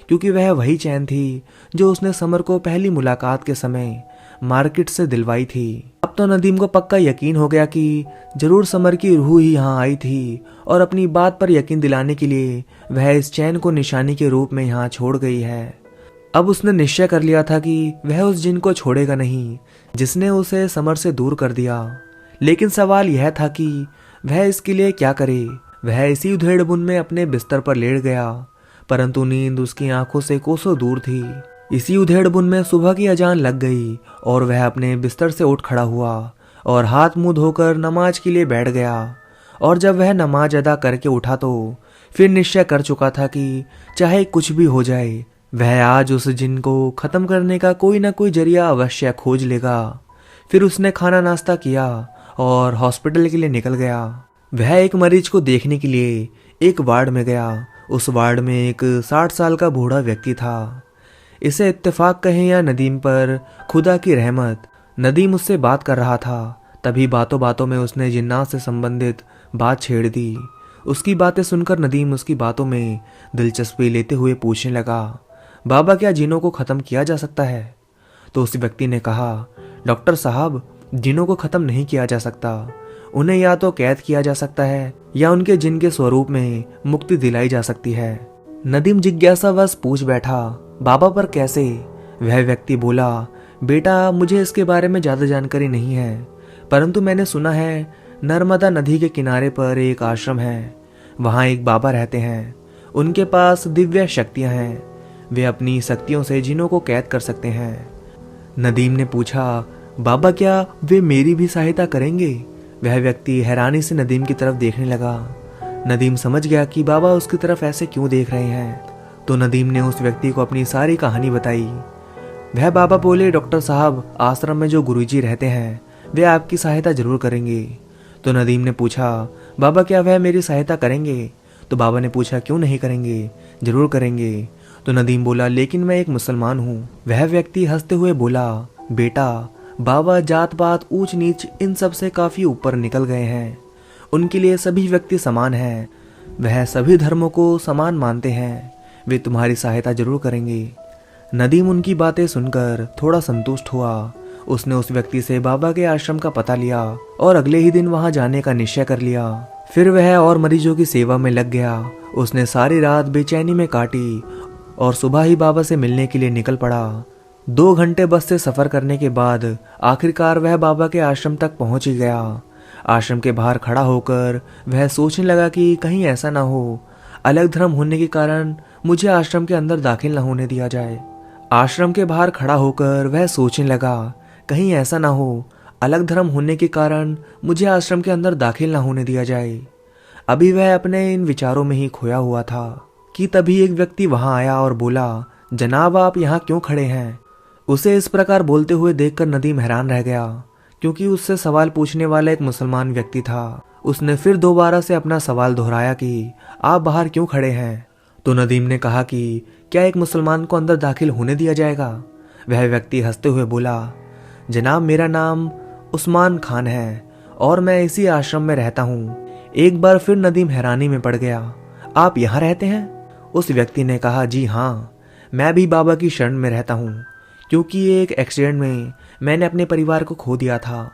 क्योंकि वह वही चैन थी जो उसने समर को पहली मुलाकात के समय मार्केट से दिलवाई थी। अब तो नदीम को पक्का यकीन हो गया कि जरूर समर की रूह ही यहाँ आई थी और अपनी बात पर यकीन दिलाने के लिए वह इस चैन को निशानी के रूप में यहाँ छोड़ गई है। अब उसने निश्चय कर लिया था कि वह उस जिन को छोड़ेगा नहीं जिसने उसे समर से दूर कर दिया। लेकिन सवाल यह था कि वह इसके लिए क्या करे। वह इसी उधेड़बुन में अपने बिस्तर पर लेट गया, परंतु नींद उसकी आंखों से कोसों दूर थी। इसी उधेड़बुन में सुबह की अजान लग गई और वह अपने बिस्तर से उठ खड़ा हुआ और हाथ मुंह धोकर नमाज के लिए बैठ गया। और जब वह नमाज अदा करके उठा तो फिर निश्चय कर चुका था कि चाहे कुछ भी हो जाए वह आज उस जिन को खत्म करने का कोई ना कोई जरिया अवश्य खोज लेगा। फिर उसने खाना नाश्ता किया और हॉस्पिटल के लिए निकल गया। वह एक मरीज को देखने के लिए एक वार्ड में गया। उस वार्ड में एक 60 साल का बूढ़ा व्यक्ति था। इसे इत्तेफाक कहें या नदीम पर खुदा की रहमत, नदीम उससे बात कर रहा था। तभी बातों बातों में उसने जिन्नात से संबंधित बात छेड़ दी। उसकी बातें सुनकर नदीम उसकी बातों में दिलचस्पी लेते हुए पूछने लगा, बाबा क्या जिनों को खत्म किया जा सकता है? तो उस व्यक्ति ने कहा, डॉक्टर साहब जिनों को खत्म नहीं किया जा सकता। उन्हें या तो कैद किया जा सकता है या उनके जिन के स्वरूप में मुक्ति दिलाई जा सकती है। नदीम जिज्ञासावश पूछ बैठा, बाबा पर कैसे? वह व्यक्ति बोला, बेटा मुझे इसके बारे में ज़्यादा जानकारी नहीं है, परंतु मैंने सुना है नर्मदा नदी के किनारे पर एक आश्रम है। वहाँ एक बाबा रहते हैं। उनके पास दिव्य शक्तियाँ हैं। वे अपनी शक्तियों से जिन्नों को कैद कर सकते हैं। नदीम ने पूछा, बाबा क्या वे मेरी भी सहायता करेंगे? वह व्यक्ति हैरानी से नदीम की तरफ देखने लगा। नदीम समझ गया कि बाबा उसकी तरफ ऐसे क्यों देख रहे हैं। तो नदीम ने उस व्यक्ति को अपनी सारी कहानी बताई। वह बाबा बोले, डॉक्टर साहब, आश्रम में जो गुरुजी रहते हैं वे आपकी सहायता जरूर करेंगे। तो नदीम ने पूछा, बाबा क्या वह मेरी सहायता करेंगे? तो बाबा ने पूछा, क्यों नहीं करेंगे, जरूर करेंगे। तो नदीम बोला, लेकिन मैं एक मुसलमान हूँ। वह व्यक्ति हंसते हुए बोला, बेटा बाबा जात पात ऊंच नीच इन सब से काफी ऊपर निकल गए हैं। उनके लिए सभी व्यक्ति समान हैं। वह सभी धर्मों को समान मानते हैं। वे तुम्हारी सहायता जरूर करेंगे। नदीम उनकी बातें सुनकर थोड़ा संतुष्ट हुआ। उसने उस व्यक्ति से बाबा के आश्रम का पता लिया और अगले ही दिन वहां जाने का निश्चय कर लिया। फिर वह और मरीजों की सेवा में लग गया। उसने सारी रात बेचैनी में काटी और सुबह ही बाबा से मिलने के लिए निकल पड़ा। 2 घंटे बस से सफर करने के बाद आखिरकार वह बाबा के आश्रम तक पहुंच ही गया। आश्रम के बाहर खड़ा होकर वह सोचने लगा कि कहीं ऐसा ना हो अलग धर्म होने के कारण मुझे आश्रम के अंदर दाखिल न होने दिया जाए। आश्रम के बाहर खड़ा होकर वह सोचने लगा, कहीं ऐसा ना हो अलग धर्म होने के कारण मुझे आश्रम के अंदर दाखिल न होने दिया जाए। अभी वह अपने इन विचारों में ही खोया हुआ था कि तभी एक व्यक्ति वहां आया और बोला, जनाब आप यहाँ क्यों खड़े हैं? उसे इस प्रकार बोलते हुए देखकर नदीम हैरान रह गया, क्योंकि उससे सवाल पूछने वाला एक मुसलमान व्यक्ति था। उसने फिर दोबारा से अपना सवाल दोहराया कि आप बाहर क्यों खड़े हैं? तो नदीम ने कहा कि क्या एक मुसलमान को अंदर दाखिल होने दिया जाएगा? वह व्यक्ति हंसते हुए बोला, जनाब मेरा नाम उस्मान खान है और मैं इसी आश्रम में रहता हूँ। एक बार फिर नदीम हैरानी में पड़ गया। आप यहाँ रहते हैं? उस व्यक्ति ने कहा, जी हाँ, मैं भी बाबा की शरण में रहता हूँ, क्योंकि एक एक्सीडेंट में मैंने अपने परिवार को खो दिया था।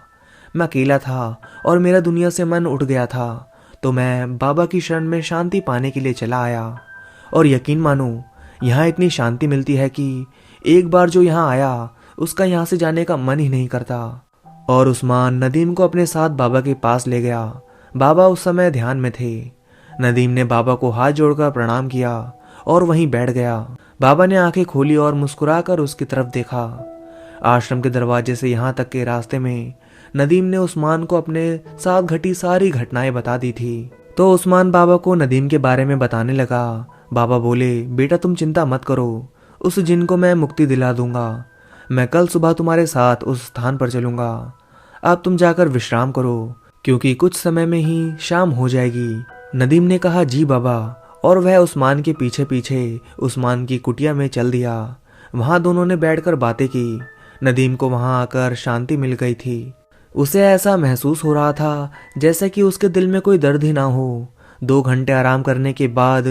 मैं अकेला था और मेरा दुनिया से मन उठ गया था, तो मैं बाबा की शरण में शांति पाने के लिए चला आया। और यकीन मानो यहाँ इतनी शांति मिलती है कि एक बार जो यहाँ आया उसका यहाँ से जाने का मन ही नहीं करता। और उस्मान नदीम को अपने साथ बाबा के पास ले गया। बाबा उस समय ध्यान में थे। नदीम ने बाबा को हाथ जोड़कर प्रणाम किया और वहीं बैठ गया। बाबा ने आंखें खोली और मुस्कुराकर उसकी तरफ देखा। आश्रम के दरवाजे से यहाँ तक के रास्ते में नदीम ने उस्मान को अपने साथ घटी सारी घटनाएं बता दी थी। तो उस्मान बाबा को नदीम के बारे में बताने लगा। बाबा बोले, बेटा तुम चिंता मत करो, उस जिन को मैं मुक्ति दिला दूंगा। मैं कल सुबह तुम्हारे साथ उस स्थान पर चलूंगा। अब तुम जाकर विश्राम करो, क्योंकि कुछ समय में ही शाम हो जाएगी। नदीम ने कहा, जी बाबा, और वह उस्मान के पीछे पीछे उस्मान की कुटिया में चल दिया। वहां दोनों ने बैठकर बातें की। नदीम को वहां आकर शांति मिल गई थी। उसे ऐसा महसूस हो रहा था जैसे कि उसके दिल में कोई दर्द ही ना हो। 2 घंटे आराम करने के बाद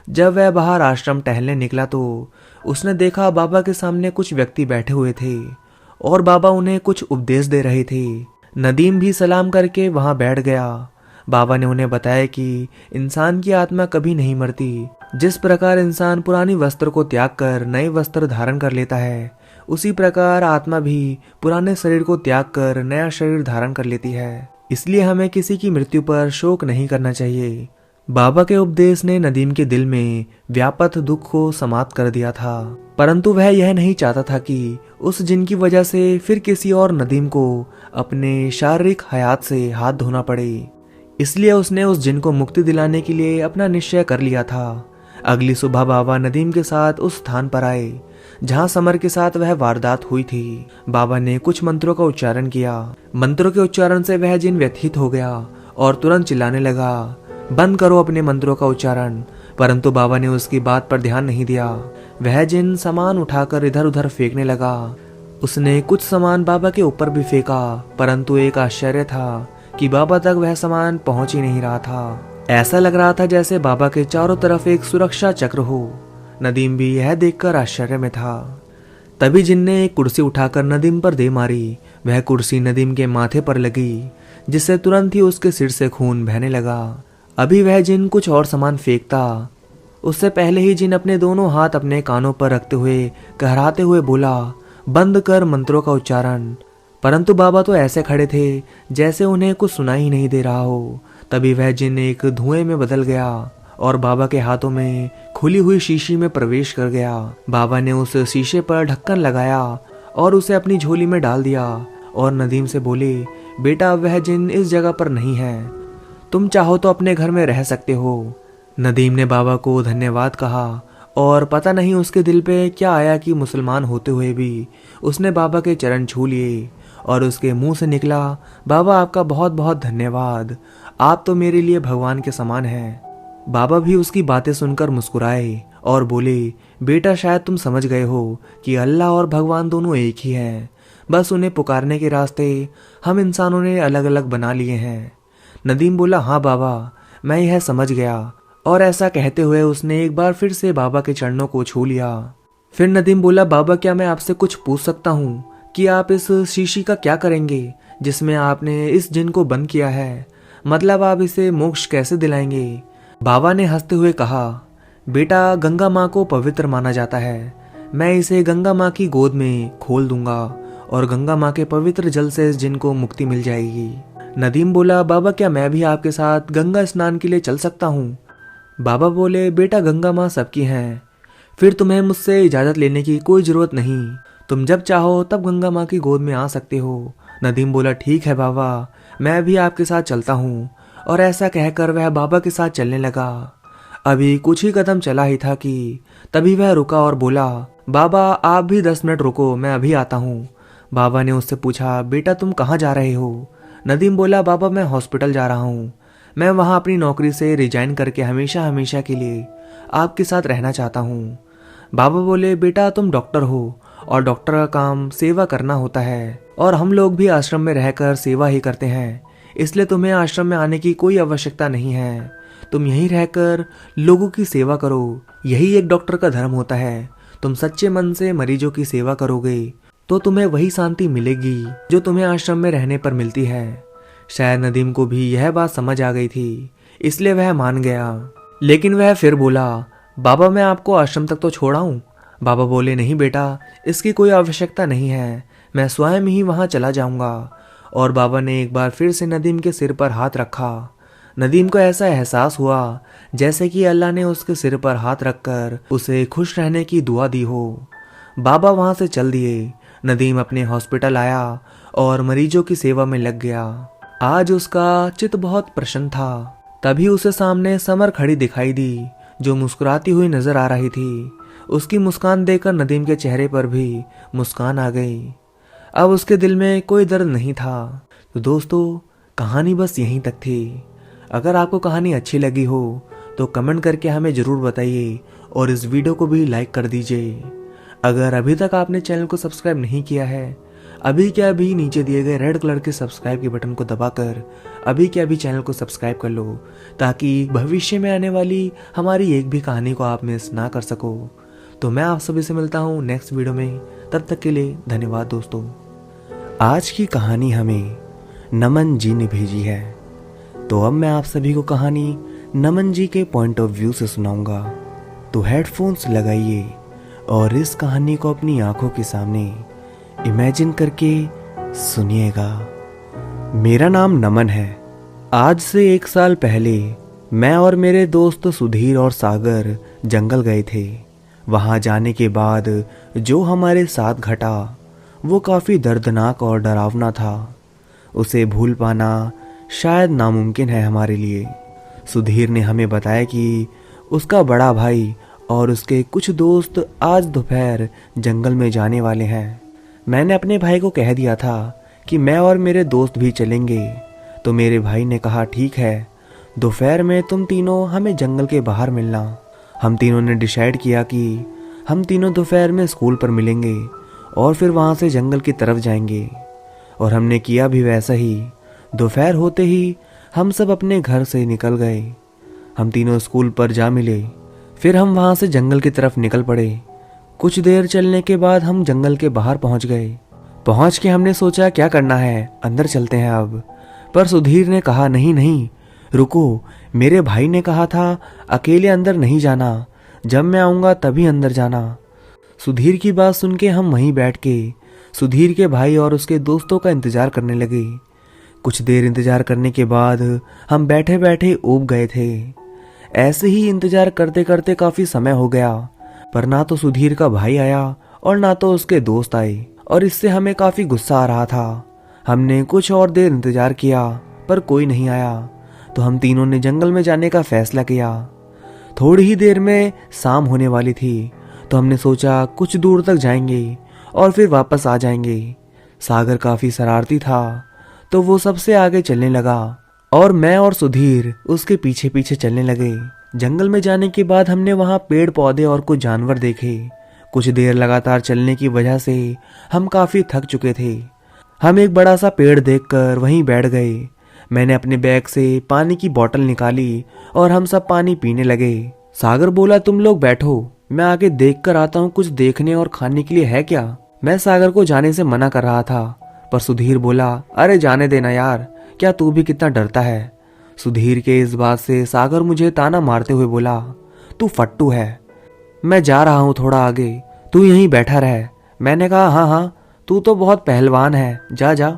जब वह बाहर आश्रम टहलने निकला तो उसने देखा बाबा के सामने कुछ व्यक्ति बैठे हुए थे और बाबा उन्हें कुछ उपदेश दे रहे थे। नदीम भी सलाम करके वहां बैठ गया। बाबा ने उन्हें बताया कि इंसान की आत्मा कभी नहीं मरती। जिस प्रकार इंसान पुरानी वस्त्र को त्याग कर नए वस्त्र धारण कर लेता है, उसी प्रकार आत्मा भी पुराने शरीर को त्याग कर नया शरीर धारण कर लेती है। इसलिए हमें किसी की मृत्यु पर शोक नहीं करना चाहिए। बाबा के उपदेश ने नदीम के दिल में व्यापत दुख को समाप्त कर दिया था, परंतु वह यह नहीं चाहता था कि उस जिन की वजह से फिर किसी और नदीम को अपने शारीरिक हयात से हाथ धोना पड़े। इसलिए उसने उस जिन को मुक्ति दिलाने के लिए अपना निश्चय कर लिया था। अगली सुबह बाबा नदीम के साथ उस स्थान पर आए जहां समर के साथ वह वारदात हुई थी। बाबा ने कुछ मंत्रों का उच्चारण किया। मंत्रों के उच्चारण से वह जिन व्यथित हो गया और तुरंत चिल्लाने लगा, बंद करो अपने मंत्रों का उच्चारण। परंतु बाबा ने उसकी बात पर ध्यान नहीं दिया। वह जिन सामान उठाकर इधर उधर फेंकने लगा। उसने कुछ सामान बाबा के ऊपर भी फेंका, परंतु एक आश्चर्य था कि बाबा तक वह सामान पहुंच ही नहीं रहा था। ऐसा लग रहा था जैसे बाबा के चारों तरफ एक सुरक्षा चक्र हो। नदीम भी यह देखकर आश्चर्य में था। तभी जिन ने एक कुर्सी उठाकर नदीम पर दे मारी। वह कुर्सी नदीम के माथे पर लगी, जिससे तुरंत ही उसके सिर से खून बहने लगा। अभी वह जिन कुछ और सामान फेंकता, उससे पहले ही जिन अपने दोनों हाथ अपने कानों पर रखते हुए कहराते हुए बोला, बंद कर मंत्रों का उच्चारण। परंतु बाबा तो ऐसे खड़े थे जैसे उन्हें कुछ सुनाई ही नहीं दे रहा हो। तभी वह जिन एक धुएं में बदल गया और बाबा के हाथों में खुली हुई शीशी में प्रवेश कर गया। बाबा ने उस शीशे पर ढक्कन लगाया और उसे अपनी झोली में डाल दिया और नदीम से बोले, बेटा वह जिन इस जगह पर नहीं है, तुम चाहो तो अपने घर में रह सकते हो। नदीम ने बाबा को धन्यवाद कहा और पता नहीं उसके दिल पे क्या आया कि मुसलमान होते हुए भी उसने बाबा के चरण छू लिए और उसके मुंह से निकला, बाबा आपका बहुत बहुत धन्यवाद, आप तो मेरे लिए भगवान के समान हैं। बाबा भी उसकी बातें सुनकर मुस्कुराए और बोले, बेटा शायद तुम समझ गए हो कि अल्लाह और भगवान दोनों एक ही हैं, बस उन्हें पुकारने के रास्ते हम इंसानों ने अलग अलग बना लिए हैं। नदीम बोला, हाँ बाबा, मैं यह समझ गया। और ऐसा कहते हुए उसने एक बार फिर से बाबा के चरणों को छू लिया। फिर नदीम बोला, बाबा क्या मैं आपसे कुछ पूछ सकता हूँ कि आप इस शीशी का क्या करेंगे जिसमें आपने इस जिन को बंद किया है, मतलब आप इसे मोक्ष कैसे दिलाएंगे? बाबा ने हंसते हुए कहा, बेटा गंगा माँ को पवित्र माना जाता है, मैं इसे गंगा माँ की गोद में खोल दूंगा और गंगा माँ के पवित्र जल से इस जिन को मुक्ति मिल जाएगी। नदीम बोला, बाबा क्या मैं भी आपके साथ गंगा स्नान के लिए चल सकता हूँ? बाबा बोले, बेटा गंगा माँ सबकी हैं, फिर तुम्हें मुझसे इजाज़त लेने की कोई ज़रूरत नहीं, तुम जब चाहो तब गंगा माँ की गोद में आ सकते हो। नदीम बोला, ठीक है बाबा, मैं भी आपके साथ चलता हूँ। और ऐसा कहकर वह बाबा के साथ चलने लगा। अभी कुछ ही कदम चला ही था कि तभी वह रुका और बोला, बाबा आप भी 10 मिनट रुको, मैं अभी आता हूँ। बाबा ने उससे पूछा, बेटा तुम कहाँ जा रहे हो? नदीम बोला, बाबा मैं हॉस्पिटल जा रहा हूँ, मैं वहाँ अपनी नौकरी से रिजाइन करके हमेशा हमेशा के लिए आपके साथ रहना चाहता हूँ। बाबा बोले, बेटा तुम डॉक्टर हो और डॉक्टर का काम सेवा करना होता है और हम लोग भी आश्रम में रहकर सेवा ही करते हैं, इसलिए तुम्हें आश्रम में आने की कोई आवश्यकता नहीं है, तुम यहीं रहकर लोगों की सेवा करो, यही एक डॉक्टर का धर्म होता है। तुम सच्चे मन से मरीजों की सेवा करोगे तो तुम्हें वही शांति मिलेगी जो तुम्हें आश्रम में रहने पर मिलती है। शायद नदीम को भी यह बात समझ आ गई थी, इसलिए वह मान गया। लेकिन वह फिर बोला, बाबा मैं आपको आश्रम तक तो छोड़ाऊं? बाबा बोले, नहीं बेटा, इसकी कोई आवश्यकता नहीं है, मैं स्वयं ही वहां चला जाऊंगा। और बाबा ने एक बार फिर से नदीम के सिर पर हाथ रखा। नदीम को ऐसा एहसास हुआ जैसे कि अल्लाह ने उसके सिर पर हाथ रखकर उसे खुश रहने की दुआ दी हो। बाबा वहां से चल दिए। नदीम अपने हॉस्पिटल आया और मरीजों की सेवा में लग गया। आज उसका चित्त बहुत प्रसन्न था। तभी उसे सामने समर खड़ी दिखाई दी जो मुस्कुराती हुई नजर आ रही थी। उसकी मुस्कान देखकर नदीम के चेहरे पर भी मुस्कान आ गई। अब उसके दिल में कोई दर्द नहीं था। तो दोस्तों कहानी बस यहीं तक थी। अगर आपको कहानी अच्छी लगी हो तो कमेंट करके हमें ज़रूर बताइए और इस वीडियो को भी लाइक कर दीजिए। अगर अभी तक आपने चैनल को सब्सक्राइब नहीं किया है, अभी क्या अभी नीचे दिए गए रेड कलर के सब्सक्राइब के बटन को दबाकर अभी क्या अभी चैनल को सब्सक्राइब कर लो, ताकि भविष्य में आने वाली हमारी एक भी कहानी को आप मिस ना कर सको। तो मैं आप सभी से मिलता हूँ नेक्स्ट वीडियो में। तब तक के लिए धन्यवाद दोस्तों। आज की कहानी हमें नमन जी ने भेजी है, तो अब मैं आप सभी को कहानी नमन जी के पॉइंट ऑफ व्यू से सुनाऊंगा। तो हेडफोन्स लगाइए और इस कहानी को अपनी आंखों के सामने इमेजिन करके सुनिएगा। मेरा नाम नमन है। आज से 1 साल पहले मैं और मेरे दोस्त सुधीर और सागर जंगल गए थे। वहां जाने के बाद जो हमारे साथ घटा वो काफ़ी दर्दनाक और डरावना था। उसे भूल पाना शायद नामुमकिन है हमारे लिए। सुधीर ने हमें बताया कि उसका बड़ा भाई और उसके कुछ दोस्त आज दोपहर जंगल में जाने वाले हैं। मैंने अपने भाई को कह दिया था कि मैं और मेरे दोस्त भी चलेंगे, तो मेरे भाई ने कहा ठीक है, दोपहर में तुम तीनों हमें जंगल के बाहर मिलना। हम तीनों ने डिसाइड किया कि हम तीनों दोपहर में स्कूल पर मिलेंगे और फिर वहाँ से जंगल की तरफ जाएंगे। और हमने किया भी वैसा ही। दोपहर होते ही हम सब अपने घर से निकल गए। हम तीनों स्कूल पर जा मिले, फिर हम वहाँ से जंगल की तरफ निकल पड़े। कुछ देर चलने के बाद हम जंगल के बाहर पहुँच गए। पहुँच के हमने सोचा क्या करना है, अंदर चलते हैं अब। पर सुधीर ने कहा नहीं नहीं रुको, मेरे भाई ने कहा था अकेले अंदर नहीं जाना, जब मैं आऊँगा तभी अंदर जाना। सुधीर की बात सुन के हम वहीं बैठ के सुधीर के भाई और उसके दोस्तों का इंतजार करने लगे। कुछ देर इंतजार करने के बाद हम बैठे बैठे ऊब गए थे। ऐसे ही इंतजार करते करते काफी समय हो गया, पर ना तो सुधीर का भाई आया और ना तो उसके दोस्त आए, और इससे हमें काफी गुस्सा आ रहा था। हमने कुछ और देर इंतजार किया पर कोई नहीं आया, तो हम तीनों ने जंगल में जाने का फैसला किया। थोड़ी ही देर में शाम होने वाली थी, तो हमने सोचा कुछ दूर तक जाएंगे और फिर वापस आ जाएंगे। सागर काफी शरारती था, तो वो सबसे आगे चलने लगा और मैं और सुधीर उसके पीछे पीछे चलने लगे। जंगल में जाने के बाद हमने वहां पेड़ पौधे और कुछ जानवर देखे। कुछ देर लगातार चलने की वजह से हम काफी थक चुके थे। हम एक बड़ा सा पेड़ देखकर वहीं बैठ गए। मैंने अपने बैग से पानी की बोतल निकाली और हम सब पानी पीने लगे। सागर बोला, तुम लोग बैठो, मैं आगे देख कर आता हूँ, कुछ देखने और खाने के लिए है क्या। मैं सागर को जाने से मना कर रहा था, पर सुधीर बोला, अरे जाने देना यार, क्या तू भी कितना डरता है। सुधीर के इस बात से सागर मुझे ताना मारते हुए बोला, तू फट्टू है, मैं जा रहा हूँ थोड़ा आगे, तू यहीं बैठा रह। मैंने कहा, हाँ हाँ, तू तो बहुत पहलवान है, जा जा।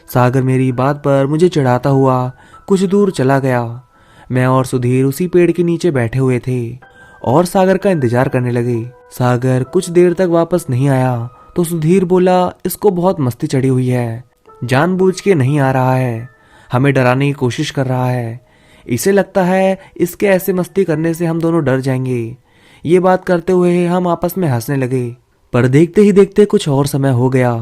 सागर मेरी बात पर मुझे चिढ़ाता हुआ कुछ दूर चला गया। मैं और सुधीर उसी पेड़ के नीचे बैठे हुए थे और सागर का इंतजार करने लगे। सागर कुछ देर तक वापस नहीं आया, तो सुधीर बोला, इसको बहुत मस्ती चढ़ी हुई है, जानबूझ के नहीं आ रहा है, हमें डराने की कोशिश कर रहा है। इसे लगता है इसके ऐसे मस्ती करने से हम दोनों डर जाएंगे। ये बात करते हुए हम आपस में हंसने लगे। पर देखते ही देखते कुछ और समय हो गया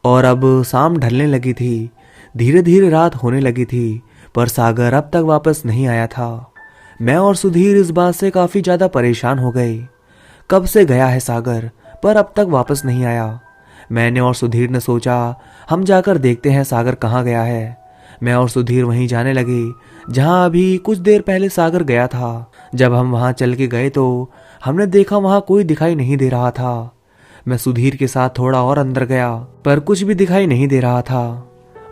और अब शाम ढलने लगी थी। धीरे धीरे रात होने लगी थी, पर सागर अब तक वापस नहीं आया था। मैं और सुधीर इस बात से काफी ज्यादा परेशान हो गए। कब से गया है सागर, पर अब तक वापस नहीं आया। मैंने और सुधीर ने सोचा, हम जाकर देखते हैं सागर कहाँ गया है। मैं और सुधीर वहीं जाने लगे जहां अभी कुछ देर पहले सागर गया था। जब हम वहां चल के गए तो हमने देखा वहां कोई दिखाई नहीं दे रहा था। मैं सुधीर के साथ थोड़ा और अंदर गया, पर कुछ भी दिखाई नहीं दे रहा था।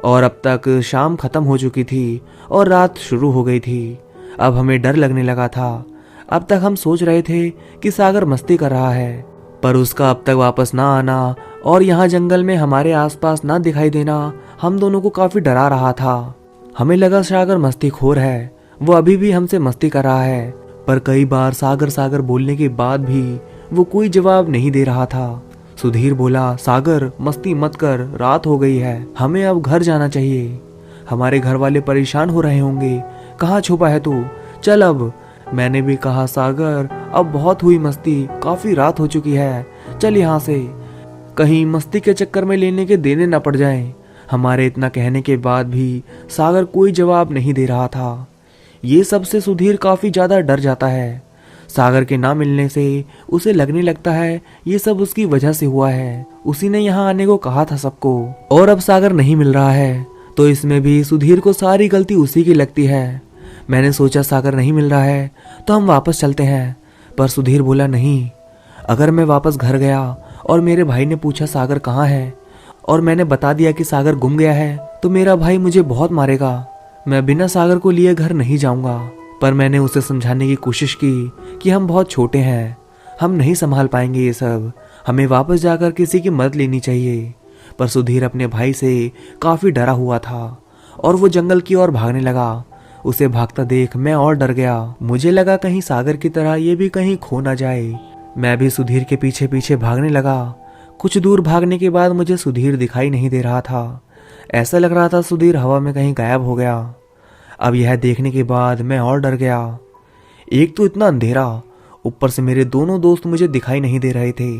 और अब तक शाम खत्म हो चुकी थी और रात शुरू हो गई थी। अब हमें डर लगने लगा था। अब तक हम सोच रहे थे कि सागर मस्ती कर रहा है, पर उसका अब तक वापस ना आना और यहाँ जंगल में हमारे आसपास ना दिखाई देना हम दोनों को काफी डरा रहा था। हमें लगा सागर मस्तीखोर है, वो अभी भी हमसे मस्ती कर रहा है, पर कई बार सागर सागर बोलने के बाद भी वो कोई जवाब नहीं दे रहा था। सुधीर बोला, सागर मस्ती मत कर, रात हो गई है, हमें अब घर जाना चाहिए, हमारे घर वाले परेशान हो रहे होंगे, कहाँ छुपा है तू, चल अब। मैंने भी कहा, सागर अब बहुत हुई मस्ती, काफी रात हो चुकी है, चल यहाँ से, कहीं मस्ती के चक्कर में लेने के देने न पड़ जाएं। हमारे इतना कहने के बाद भी सागर कोई जवाब नहीं दे रहा था। ये सब से सुधीर काफी ज्यादा डर जाता है। सागर के ना मिलने से उसे लगने लगता है ये सब उसकी वजह से हुआ है, उसी ने यहाँ आने को कहा था सबको, और अब सागर नहीं मिल रहा है तो इसमें भी सुधीर को सारी गलती उसी की लगती है। मैंने सोचा सागर नहीं मिल रहा है तो हम वापस चलते हैं, पर सुधीर बोला, नहीं, अगर मैं वापस घर गया और मेरे भाई ने पूछा सागर कहाँ है और मैंने बता दिया कि सागर गुम गया है तो मेरा भाई मुझे बहुत मारेगा। मैं बिना सागर को लिए घर नहीं जाऊंगा। पर मैंने उसे समझाने की कोशिश की कि हम बहुत छोटे हैं, हम नहीं संभाल पाएंगे ये सब, हमें वापस जाकर किसी की मदद लेनी चाहिए। पर सुधीर अपने भाई से काफी डरा हुआ था और वो जंगल की ओर भागने लगा। उसे भागता देख मैं और डर गया। मुझे लगा कहीं सागर की तरह ये भी कहीं खो ना जाए। मैं भी सुधीर के पीछे पीछे भागने लगा। कुछ दूर भागने के बाद मुझे सुधीर दिखाई नहीं दे रहा था। ऐसा लग रहा था सुधीर हवा में कहीं गायब हो गया। अब यह देखने के बाद मैं और डर गया। एक तो इतना अंधेरा, ऊपर से मेरे दोनों दोस्त मुझे दिखाई नहीं दे रहे थे।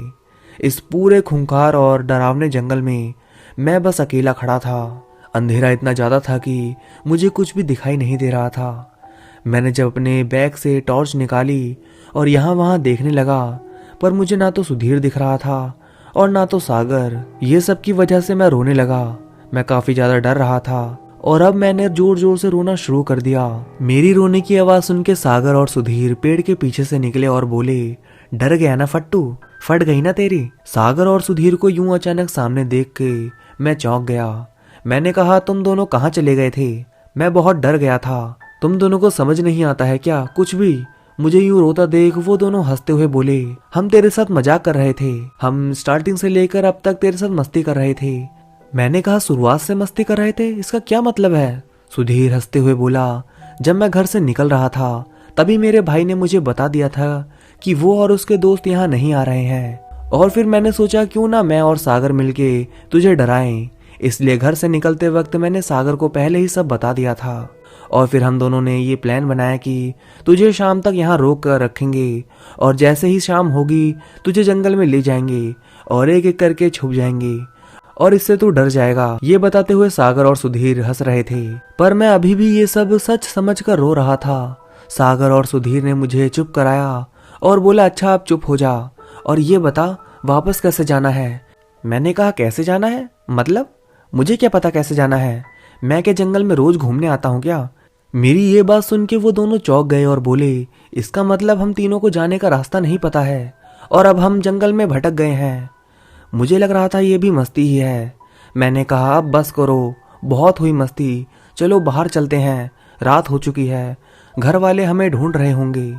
इस पूरे खूंखार और डरावने जंगल में मैं बस अकेला खड़ा था। अंधेरा इतना ज्यादा था कि मुझे कुछ भी दिखाई नहीं दे रहा था। मैंने जब अपने बैग से टॉर्च निकाली और यहाँ वहां देखने लगा, पर मुझे ना तो सुधीर दिख रहा था और ना तो सागर। ये सब की वजह से मैं रोने लगा। मैं काफी ज्यादा डर रहा था और अब मैंने जोर जोर से रोना शुरू कर दिया। मेरी रोने की आवाज सुन के सागर और सुधीर पेड़ के पीछे से निकले और बोले, डर गया ना फट्टू, फट गई ना तेरी। सागर और सुधीर को यूं अचानक सामने देख के मैं चौंक गया। मैंने कहा, तुम दोनों कहाँ चले गए थे? मैं बहुत डर गया था। तुम दोनों को समझ नहीं आता है क्या कुछ भी? मुझे यूं रोता देख वो दोनों हंसते हुए बोले, हम तेरे साथ मजाक कर रहे थे, हम स्टार्टिंग से लेकर अब तक तेरे साथ मस्ती कर रहे थे। मैंने कहा शुरुआत से मस्ती कर रहे थे, इसका क्या मतलब है? सुधीर हंसते हुए बोला, जब मैं घर से निकल रहा था तभी मेरे भाई ने मुझे बता दिया था कि वो और उसके दोस्त यहाँ नहीं आ रहे हैं, और फिर मैंने सोचा क्यों ना मैं और सागर मिलके तुझे डराएं, इसलिए घर से निकलते वक्त मैंने सागर को पहले ही सब बता दिया था। और फिर हम दोनों ने ये प्लान बनाया कि तुझे शाम तक यहाँ रोक कर रखेंगे और जैसे ही शाम होगी तुझे जंगल में ले जाएंगे और एक एक करके छुप जाएंगे और इससे तू डर जाएगा। ये बताते हुए सागर और सुधीर हंस रहे थे, पर मैं अभी भी ये सब सच समझकर रो रहा था। सागर और सुधीर ने मुझे चुप कराया और बोला, अच्छा अब चुप हो जा और ये बता वापस कैसे जाना है। मैंने कहा कैसे जाना है मतलब? मुझे क्या पता कैसे जाना है, मैं क्या जंगल में रोज घूमने आता हूँ क्या? मेरी ये बात सुन के वो दोनों चौंक गए और बोले, इसका मतलब हम तीनों को जाने का रास्ता नहीं पता है और अब हम जंगल में भटक गए हैं। मुझे लग रहा था ये भी मस्ती ही है। मैंने कहा अब बस करो, बहुत हुई मस्ती, चलो बाहर चलते हैं, रात हो चुकी है, घर वाले हमें ढूंढ रहे होंगे।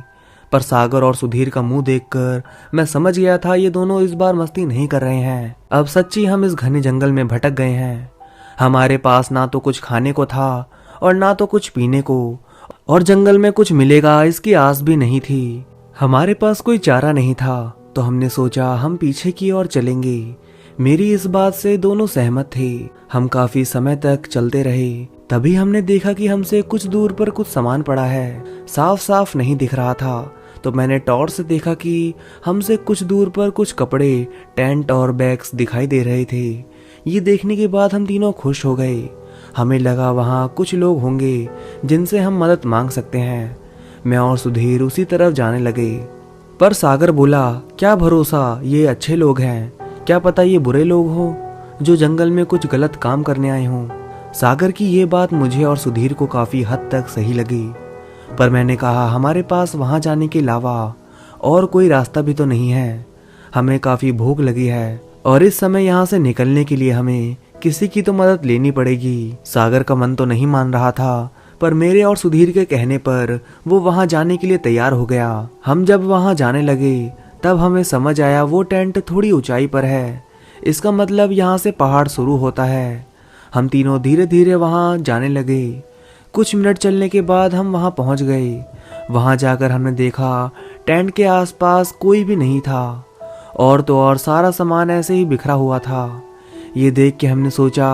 पर सागर और सुधीर का मुंह देखकर मैं समझ गया था ये दोनों इस बार मस्ती नहीं कर रहे हैं। अब सच्ची हम इस घने जंगल में भटक गए हैं। हमारे पास ना तो कुछ खाने को था और ना तो कुछ पीने को, और जंगल में कुछ मिलेगा इसकी आस भी नहीं थी। हमारे पास कोई चारा नहीं था, तो हमने सोचा हम पीछे की ओर चलेंगे। मेरी इस बात से दोनों सहमत थे। हम काफी समय तक चलते रहे, तभी हमने देखा कि हमसे कुछ दूर पर कुछ सामान पड़ा है। साफ साफ नहीं दिख रहा था, तो मैंने टॉर्च से देखा कि हमसे कुछ दूर पर कुछ कपड़े, टेंट और बैग्स दिखाई दे रहे थे। ये देखने के बाद हम तीनों खुश हो गए। हमें लगा वहाँ कुछ लोग होंगे जिनसे हम मदद मांग सकते हैं। मैं और सुधीर उसी तरफ जाने लगे, पर सागर बोला, क्या भरोसा ये अच्छे लोग हैं, क्या पता ये बुरे लोग हो जो जंगल में कुछ गलत काम करने आए हों। सागर की ये बात मुझे और सुधीर को काफी हद तक सही लगी, पर मैंने कहा हमारे पास वहां जाने के अलावा और कोई रास्ता भी तो नहीं है। हमें काफी भूख लगी है और इस समय यहाँ से निकलने के लिए हमें किसी की तो मदद लेनी पड़ेगी। सागर का मन तो नहीं मान रहा था, पर मेरे और सुधीर के कहने पर वो वहां जाने के लिए तैयार हो गया। हम जब वहां जाने लगे तब हमें समझ आया वो टेंट थोड़ी ऊंचाई पर है, इसका मतलब यहाँ से पहाड़ शुरू होता है। हम तीनों धीरे धीरे वहां जाने लगे। कुछ मिनट चलने के बाद हम वहां पहुंच गए। वहां जाकर हमने देखा टेंट के आसपास कोई भी नहीं था, और तो और सारा सामान ऐसे ही बिखरा हुआ था। ये देख के हमने सोचा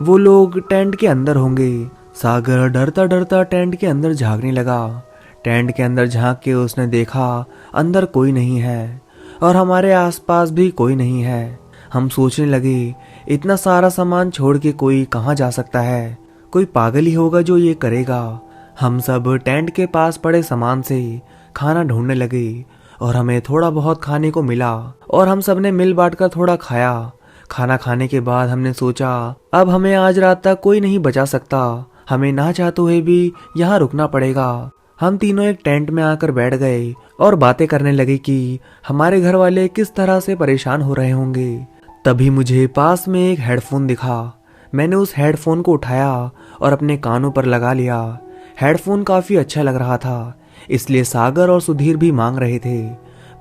वो लोग टेंट के अंदर होंगे। सागर डरता डरता टेंट के अंदर झांकने लगा। टेंट के अंदर झांक के उसने देखा अंदर कोई नहीं है और हमारे आसपास भी कोई नहीं है। हम सोचने लगे इतना सारा सामान छोड़ के कोई कहाँ जा सकता है, कोई पागल ही होगा जो ये करेगा। हम सब टेंट के पास पड़े सामान से खाना ढूंढने लगे और हमें थोड़ा बहुत खाने को मिला और हम सब ने मिल बांट कर थोड़ा खाया। खाना खाने के बाद हमने सोचा अब हमें आज रात तक कोई नहीं बचा सकता, हमें ना चाहते हुए भी यहाँ रुकना पड़ेगा। हम तीनों एक टेंट में आकर बैठ गए और बातें करने लगे कि हमारे घर वाले किस तरह से परेशान हो रहे होंगे। तभी मुझे पास में एक हेडफोन दिखा। मैंने उस हेडफोन को उठाया और अपने कानों पर लगा लिया। हेडफोन काफी अच्छा लग रहा था, इसलिए सागर और सुधीर भी मांग रहे थे,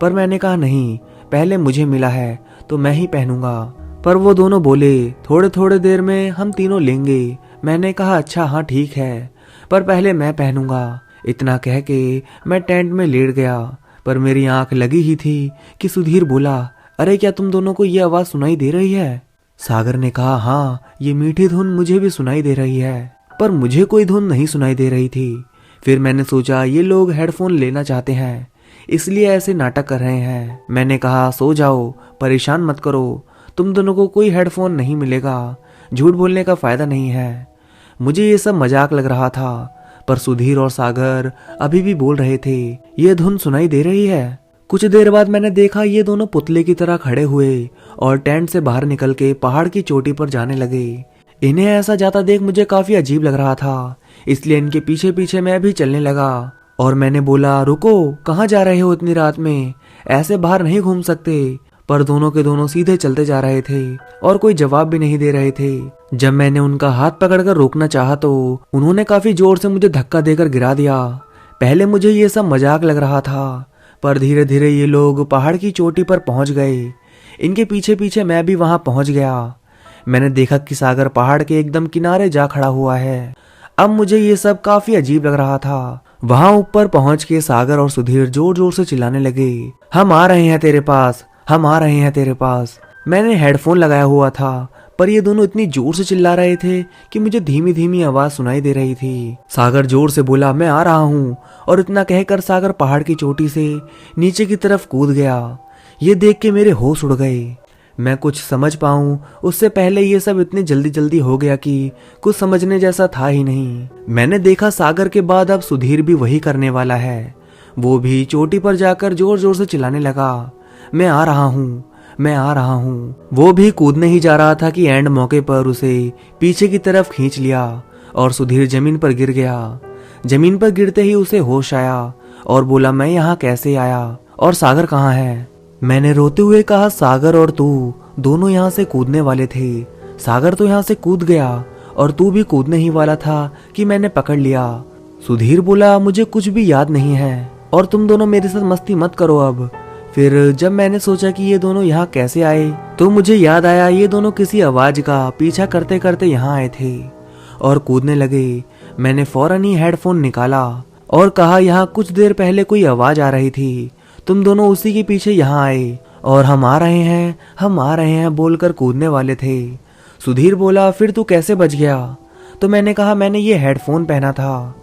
पर मैंने कहा नहीं, पहले मुझे मिला है तो मैं ही पहनूंगा। पर वो दोनों बोले थोड़े थोड़े देर में हम तीनों लेंगे। मैंने कहा अच्छा हाँ ठीक है, पर पहले मैं पहनूंगा। इतना कह के मैं टेंट में लेट गया, पर मेरी आंख लगी ही थी कि सुधीर बोला, अरे क्या तुम दोनों को ये आवाज सुनाई दे रही है? सागर ने कहा हाँ, ये मीठी धुन मुझे भी सुनाई दे रही है, पर मुझे कोई धुन नहीं सुनाई दे रही थी। फिर मैंने सोचा ये लोग हेडफोन लेना चाहते हैं, इसलिए ऐसे नाटक कर रहे हैं। मैंने कहा सो जाओ, परेशान मत करो, तुम दोनों को कोई हेडफोन नहीं मिलेगा, झूठ बोलने का फायदा नहीं है। मुझे ये सब मजाक लग रहा था, पर सुधीर और सागर अभी भी बोल रहे थे ये धुन सुनाई दे रही है। कुछ देर बाद मैंने देखा ये दोनों पुतले की तरह खड़े हुए और टेंट से बाहर निकल के पहाड़ की चोटी पर जाने लगे। इन्हें ऐसा जाता देख मुझे काफी अजीब लग रहा था, इसलिए इनके पीछे पीछे मैं भी चलने लगा और मैंने बोला रुको, कहाँ जा रहे हो इतनी रात में, ऐसे बाहर नहीं घूम सकते। पर दोनों के दोनों सीधे चलते जा रहे थे और कोई जवाब भी नहीं दे रहे थे। जब मैंने उनका हाथ पकड़कर रोकना चाहा तो उन्होंने काफी जोर से मुझे धक्का देकर गिरा दिया। पहले मुझे ये सब मजाक लग रहा था, पर धीरे धीरे ये लोग पहाड़ की चोटी पर पहुंच गए। इनके पीछे पीछे मैं भी वहां पहुंच गया। मैंने देखा कि सागर पहाड़ के एकदम किनारे जा खड़ा हुआ है। अब मुझे ये सब काफी अजीब लग रहा था। वहां ऊपर पहुंच के सागर और सुधीर जोर जोर से चिल्लाने लगे, हम आ रहे हैं तेरे पास, हम आ रहे हैं तेरे पास। मैंने हेडफोन लगाया हुआ था, पर ये दोनों इतनी जोर से चिल्ला रहे थे कि मुझे धीमी धीमी आवाज सुनाई दे रही थी। सागर जोर से बोला, मैं आ रहा हूँ, और इतना कहकर सागर पहाड़ की चोटी से नीचे की तरफ कूद गया। ये देख के मेरे होश उड़ गए। मैं कुछ समझ पाऊं उससे पहले ये सब इतनी जल्दी जल्दी हो गया कि कुछ समझने जैसा था ही नहीं। मैंने देखा सागर के बाद अब सुधीर भी वही करने वाला है। वो भी चोटी पर जाकर जोर जोर से चिल्लाने लगा, मैं आ रहा हूँ, मैं आ रहा हूँ। वो भी कूदने ही जा रहा था कि एंड मौके पर उसे पीछे की तरफ खींच लिया और सुधीर जमीन पर गिर गया। जमीन पर गिरते ही उसे होश आया और बोला, मैं यहाँ कैसे आया और सागर कहाँ है। मैंने रोते हुए कहा, सागर और तू दोनों यहाँ से कूदने वाले थे। सागर तो यहाँ से कूद गया और तू भी कूदने ही वाला था कि मैंने पकड़ लिया। सुधीर बोला, मुझे कुछ भी याद नहीं है और तुम दोनों मेरे साथ मस्ती मत करो अब। फिर जब मैंने सोचा कि ये दोनों यहाँ कैसे आए तो मुझे याद आया ये दोनों किसी आवाज का पीछा करते करते यहाँ आए थे और कूदने लगे। मैंने फौरन ही हेडफोन निकाला और कहा, यहाँ कुछ देर पहले कोई आवाज आ रही थी, तुम दोनों उसी के पीछे यहाँ आए और हम आ रहे हैं, हम आ रहे हैं बोलकर कूदने वाले थे। सुधीर बोला, फिर तू कैसे बच गया। तो मैंने कहा, मैंने ये हेडफोन पहना था,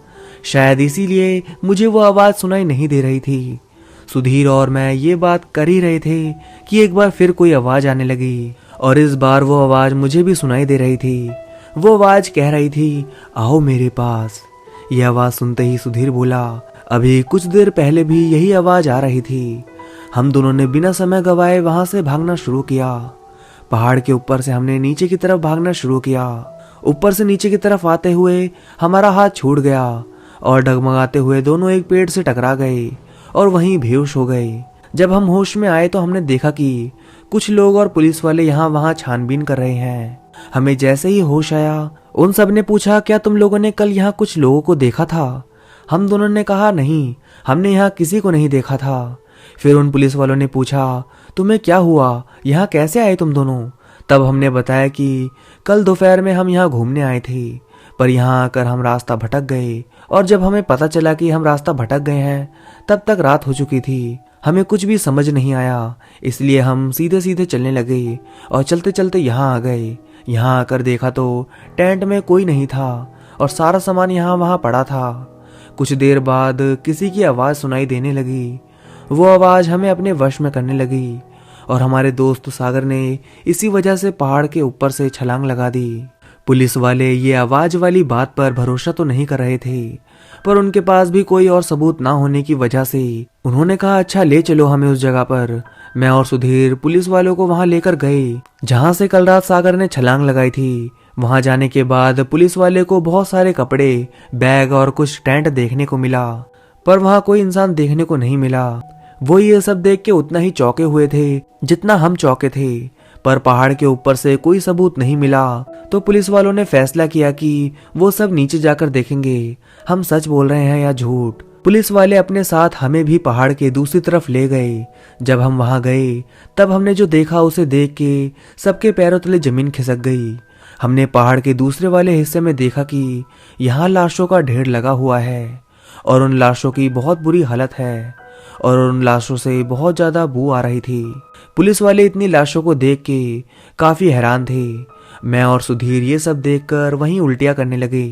शायद इसीलिए मुझे वो आवाज सुनाई नहीं दे रही थी। सुधीर और मैं ये बात कर ही रहे थे कि एक बार फिर कोई आवाज आने लगी और इस बार वो आवाज मुझे भी सुनाई दे रही थी। वो आवाज कह रही थी, आओ मेरे पास। ये आवाज सुनते ही सुधीर बोला, अभी कुछ देर पहले भी यही आवाज आ रही थी। हम दोनों ने बिना समय गवाए वहां से भागना शुरू किया। पहाड़ के ऊपर से हमने नीचे की तरफ भागना शुरू किया। ऊपर से नीचे की तरफ आते हुए हमारा हाथ छूट गया और डगमगाते हुए दोनों एक पेड़ से टकरा गए और वहीं बेहोश हो गए। जब हम होश में आए तो हमने देखा कि कुछ लोग और पुलिस वाले यहाँ वहाँ छानबीन कर रहे हैं। हमें जैसे ही होश आया उन सब ने पूछा, क्या तुम लोगों ने कल यहाँ कुछ लोगों को देखा था। हम दोनों ने कहा, नहीं, हमने यहाँ किसी को नहीं देखा था। फिर उन पुलिस वालों ने पूछा, तुम्हें क्या हुआ, यहाँ कैसे आए तुम दोनों। तब हमने बताया कि कल दोपहर में हम यहाँ घूमने आए थे, पर यहाँ आकर हम रास्ता भटक गए और जब हमें पता चला कि हम रास्ता भटक गए हैं तब तक रात हो चुकी थी। हमें कुछ भी समझ नहीं आया, इसलिए हम सीधे सीधे चलने लगे और चलते चलते यहाँ आ गए। यहाँ आकर देखा तो टेंट में कोई नहीं था और सारा सामान यहाँ वहाँ पड़ा था। कुछ देर बाद किसी की आवाज़ सुनाई देने लगी। वो आवाज़ हमें अपने वश में करने लगी और हमारे दोस्त सागर ने इसी वजह से पहाड़ के ऊपर से छलांग लगा दी। पुलिस वाले ये आवाज़ वाली बात पर भरोसा तो नहीं कर रहे थे, पर उनके पास भी कोई और सबूत ना होने की वजह से उन्होंने कहा, अच्छा ले चलो हमें उस जगह पर। मैं और सुधीर पुलिस वालों को वहां लेकर गए जहां से कल रात सागर ने छलांग लगाई थी। वहां जाने के बाद पुलिस वाले को बहुत सारे कपड़े, बैग और कुछ टेंट देखने को मिला, पर वहां कोई इंसान देखने को नहीं मिला। वो ये सब देख के उतना ही चौंके हुए थे जितना हम चौंके थे, पर पहाड़ के ऊपर से कोई सबूत नहीं मिला। तो पुलिस वालों ने फैसला किया कि वो सब नीचे जाकर देखेंगे हम सच बोल रहे हैं या झूठ। पुलिस वाले अपने साथ हमें भी पहाड़ के दूसरी तरफ ले गए। जब हम वहां गए तब हमने जो देखा उसे देख के सबके पैरों तले जमीन खिसक गई। हमने पहाड़ के दूसरे वाले हिस्से में देखा कि यहाँ लाशों का ढेर लगा हुआ है और उन लाशों की बहुत बुरी हालत है और उन लाशों से बहुत ज्यादा बू आ रही थी। पुलिस वाले इतनी लाशों को देख के काफी हैरान थे। मैं और सुधीर ये सब देखकर वहीं उल्टियां करने लगे,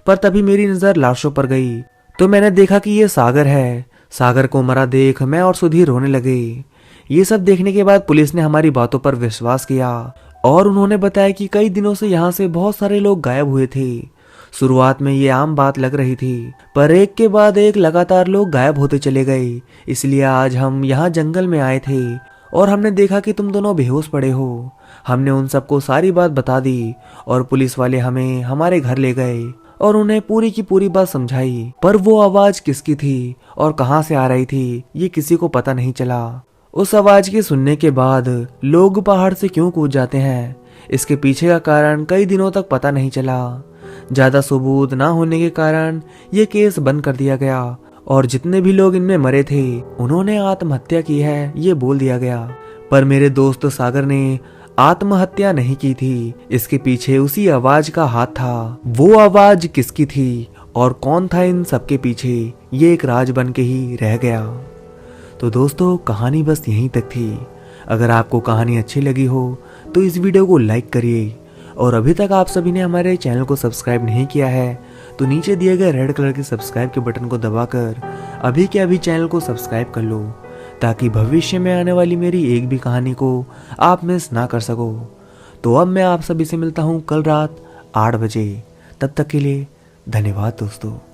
पर तभी मेरी नजर लाशों पर गई तो मैंने देखा कि ये सागर है। सागर को मरा देख मैं और सुधीर रोने लगे। ये सब देखने के बाद पुलिस ने हमारी बातों पर विश्वास किया और उन्होंने बताया कि कई दिनों से यहाँ से बहुत सारे लोग गायब हुए थे। शुरुआत में ये आम बात लग रही थी, पर एक के बाद एक लगातार लोग गायब होते चले गए। इसलिए आज हम यहाँ जंगल में आए थे और हमने देखा कि तुम दोनों बेहोश पड़े हो। हमने उन सबको सारी बात बता दी और पुलिस वाले हमें हमारे घर ले गए और उन्हें पूरी की पूरी बात समझाई, पर वो आवाज किसकी थी और कहां से आ रही थी ये किसी को पता नहीं चला। उस आवाज के सुनने के बाद लोग पहाड़ से क्यों कूद जाते हैं, इसके पीछे का कारण कई दिनों तक पता नहीं चला। ज्यादा सबूत ना होने के कारण ये केस बंद कर दिया गया और जितने भी लोग इनमें मरे थे उन्होंने आत्महत्या की है ये बोल दिया गया। पर मेरे दोस्त सागर ने आत्महत्या नहीं की थी, इसके पीछे उसी आवाज का हाथ था। वो आवाज किसकी थी और कौन था इन सबके पीछे, ये एक राज बन के ही रह गया। तो दोस्तों कहानी बस यहीं तक थी। अगर आपको कहानी अच्छी लगी हो तो इस वीडियो को लाइक करिए, और अभी तक आप सभी ने हमारे चैनल को सब्सक्राइब नहीं किया है तो नीचे दिए गए रेड कलर के सब्सक्राइब के बटन को दबाकर अभी के अभी चैनल को सब्सक्राइब कर लो, ताकि भविष्य में आने वाली मेरी एक भी कहानी को आप मिस ना कर सको। तो अब मैं आप सभी से मिलता हूँ कल रात 8 बजे। तब तक के लिए धन्यवाद दोस्तों।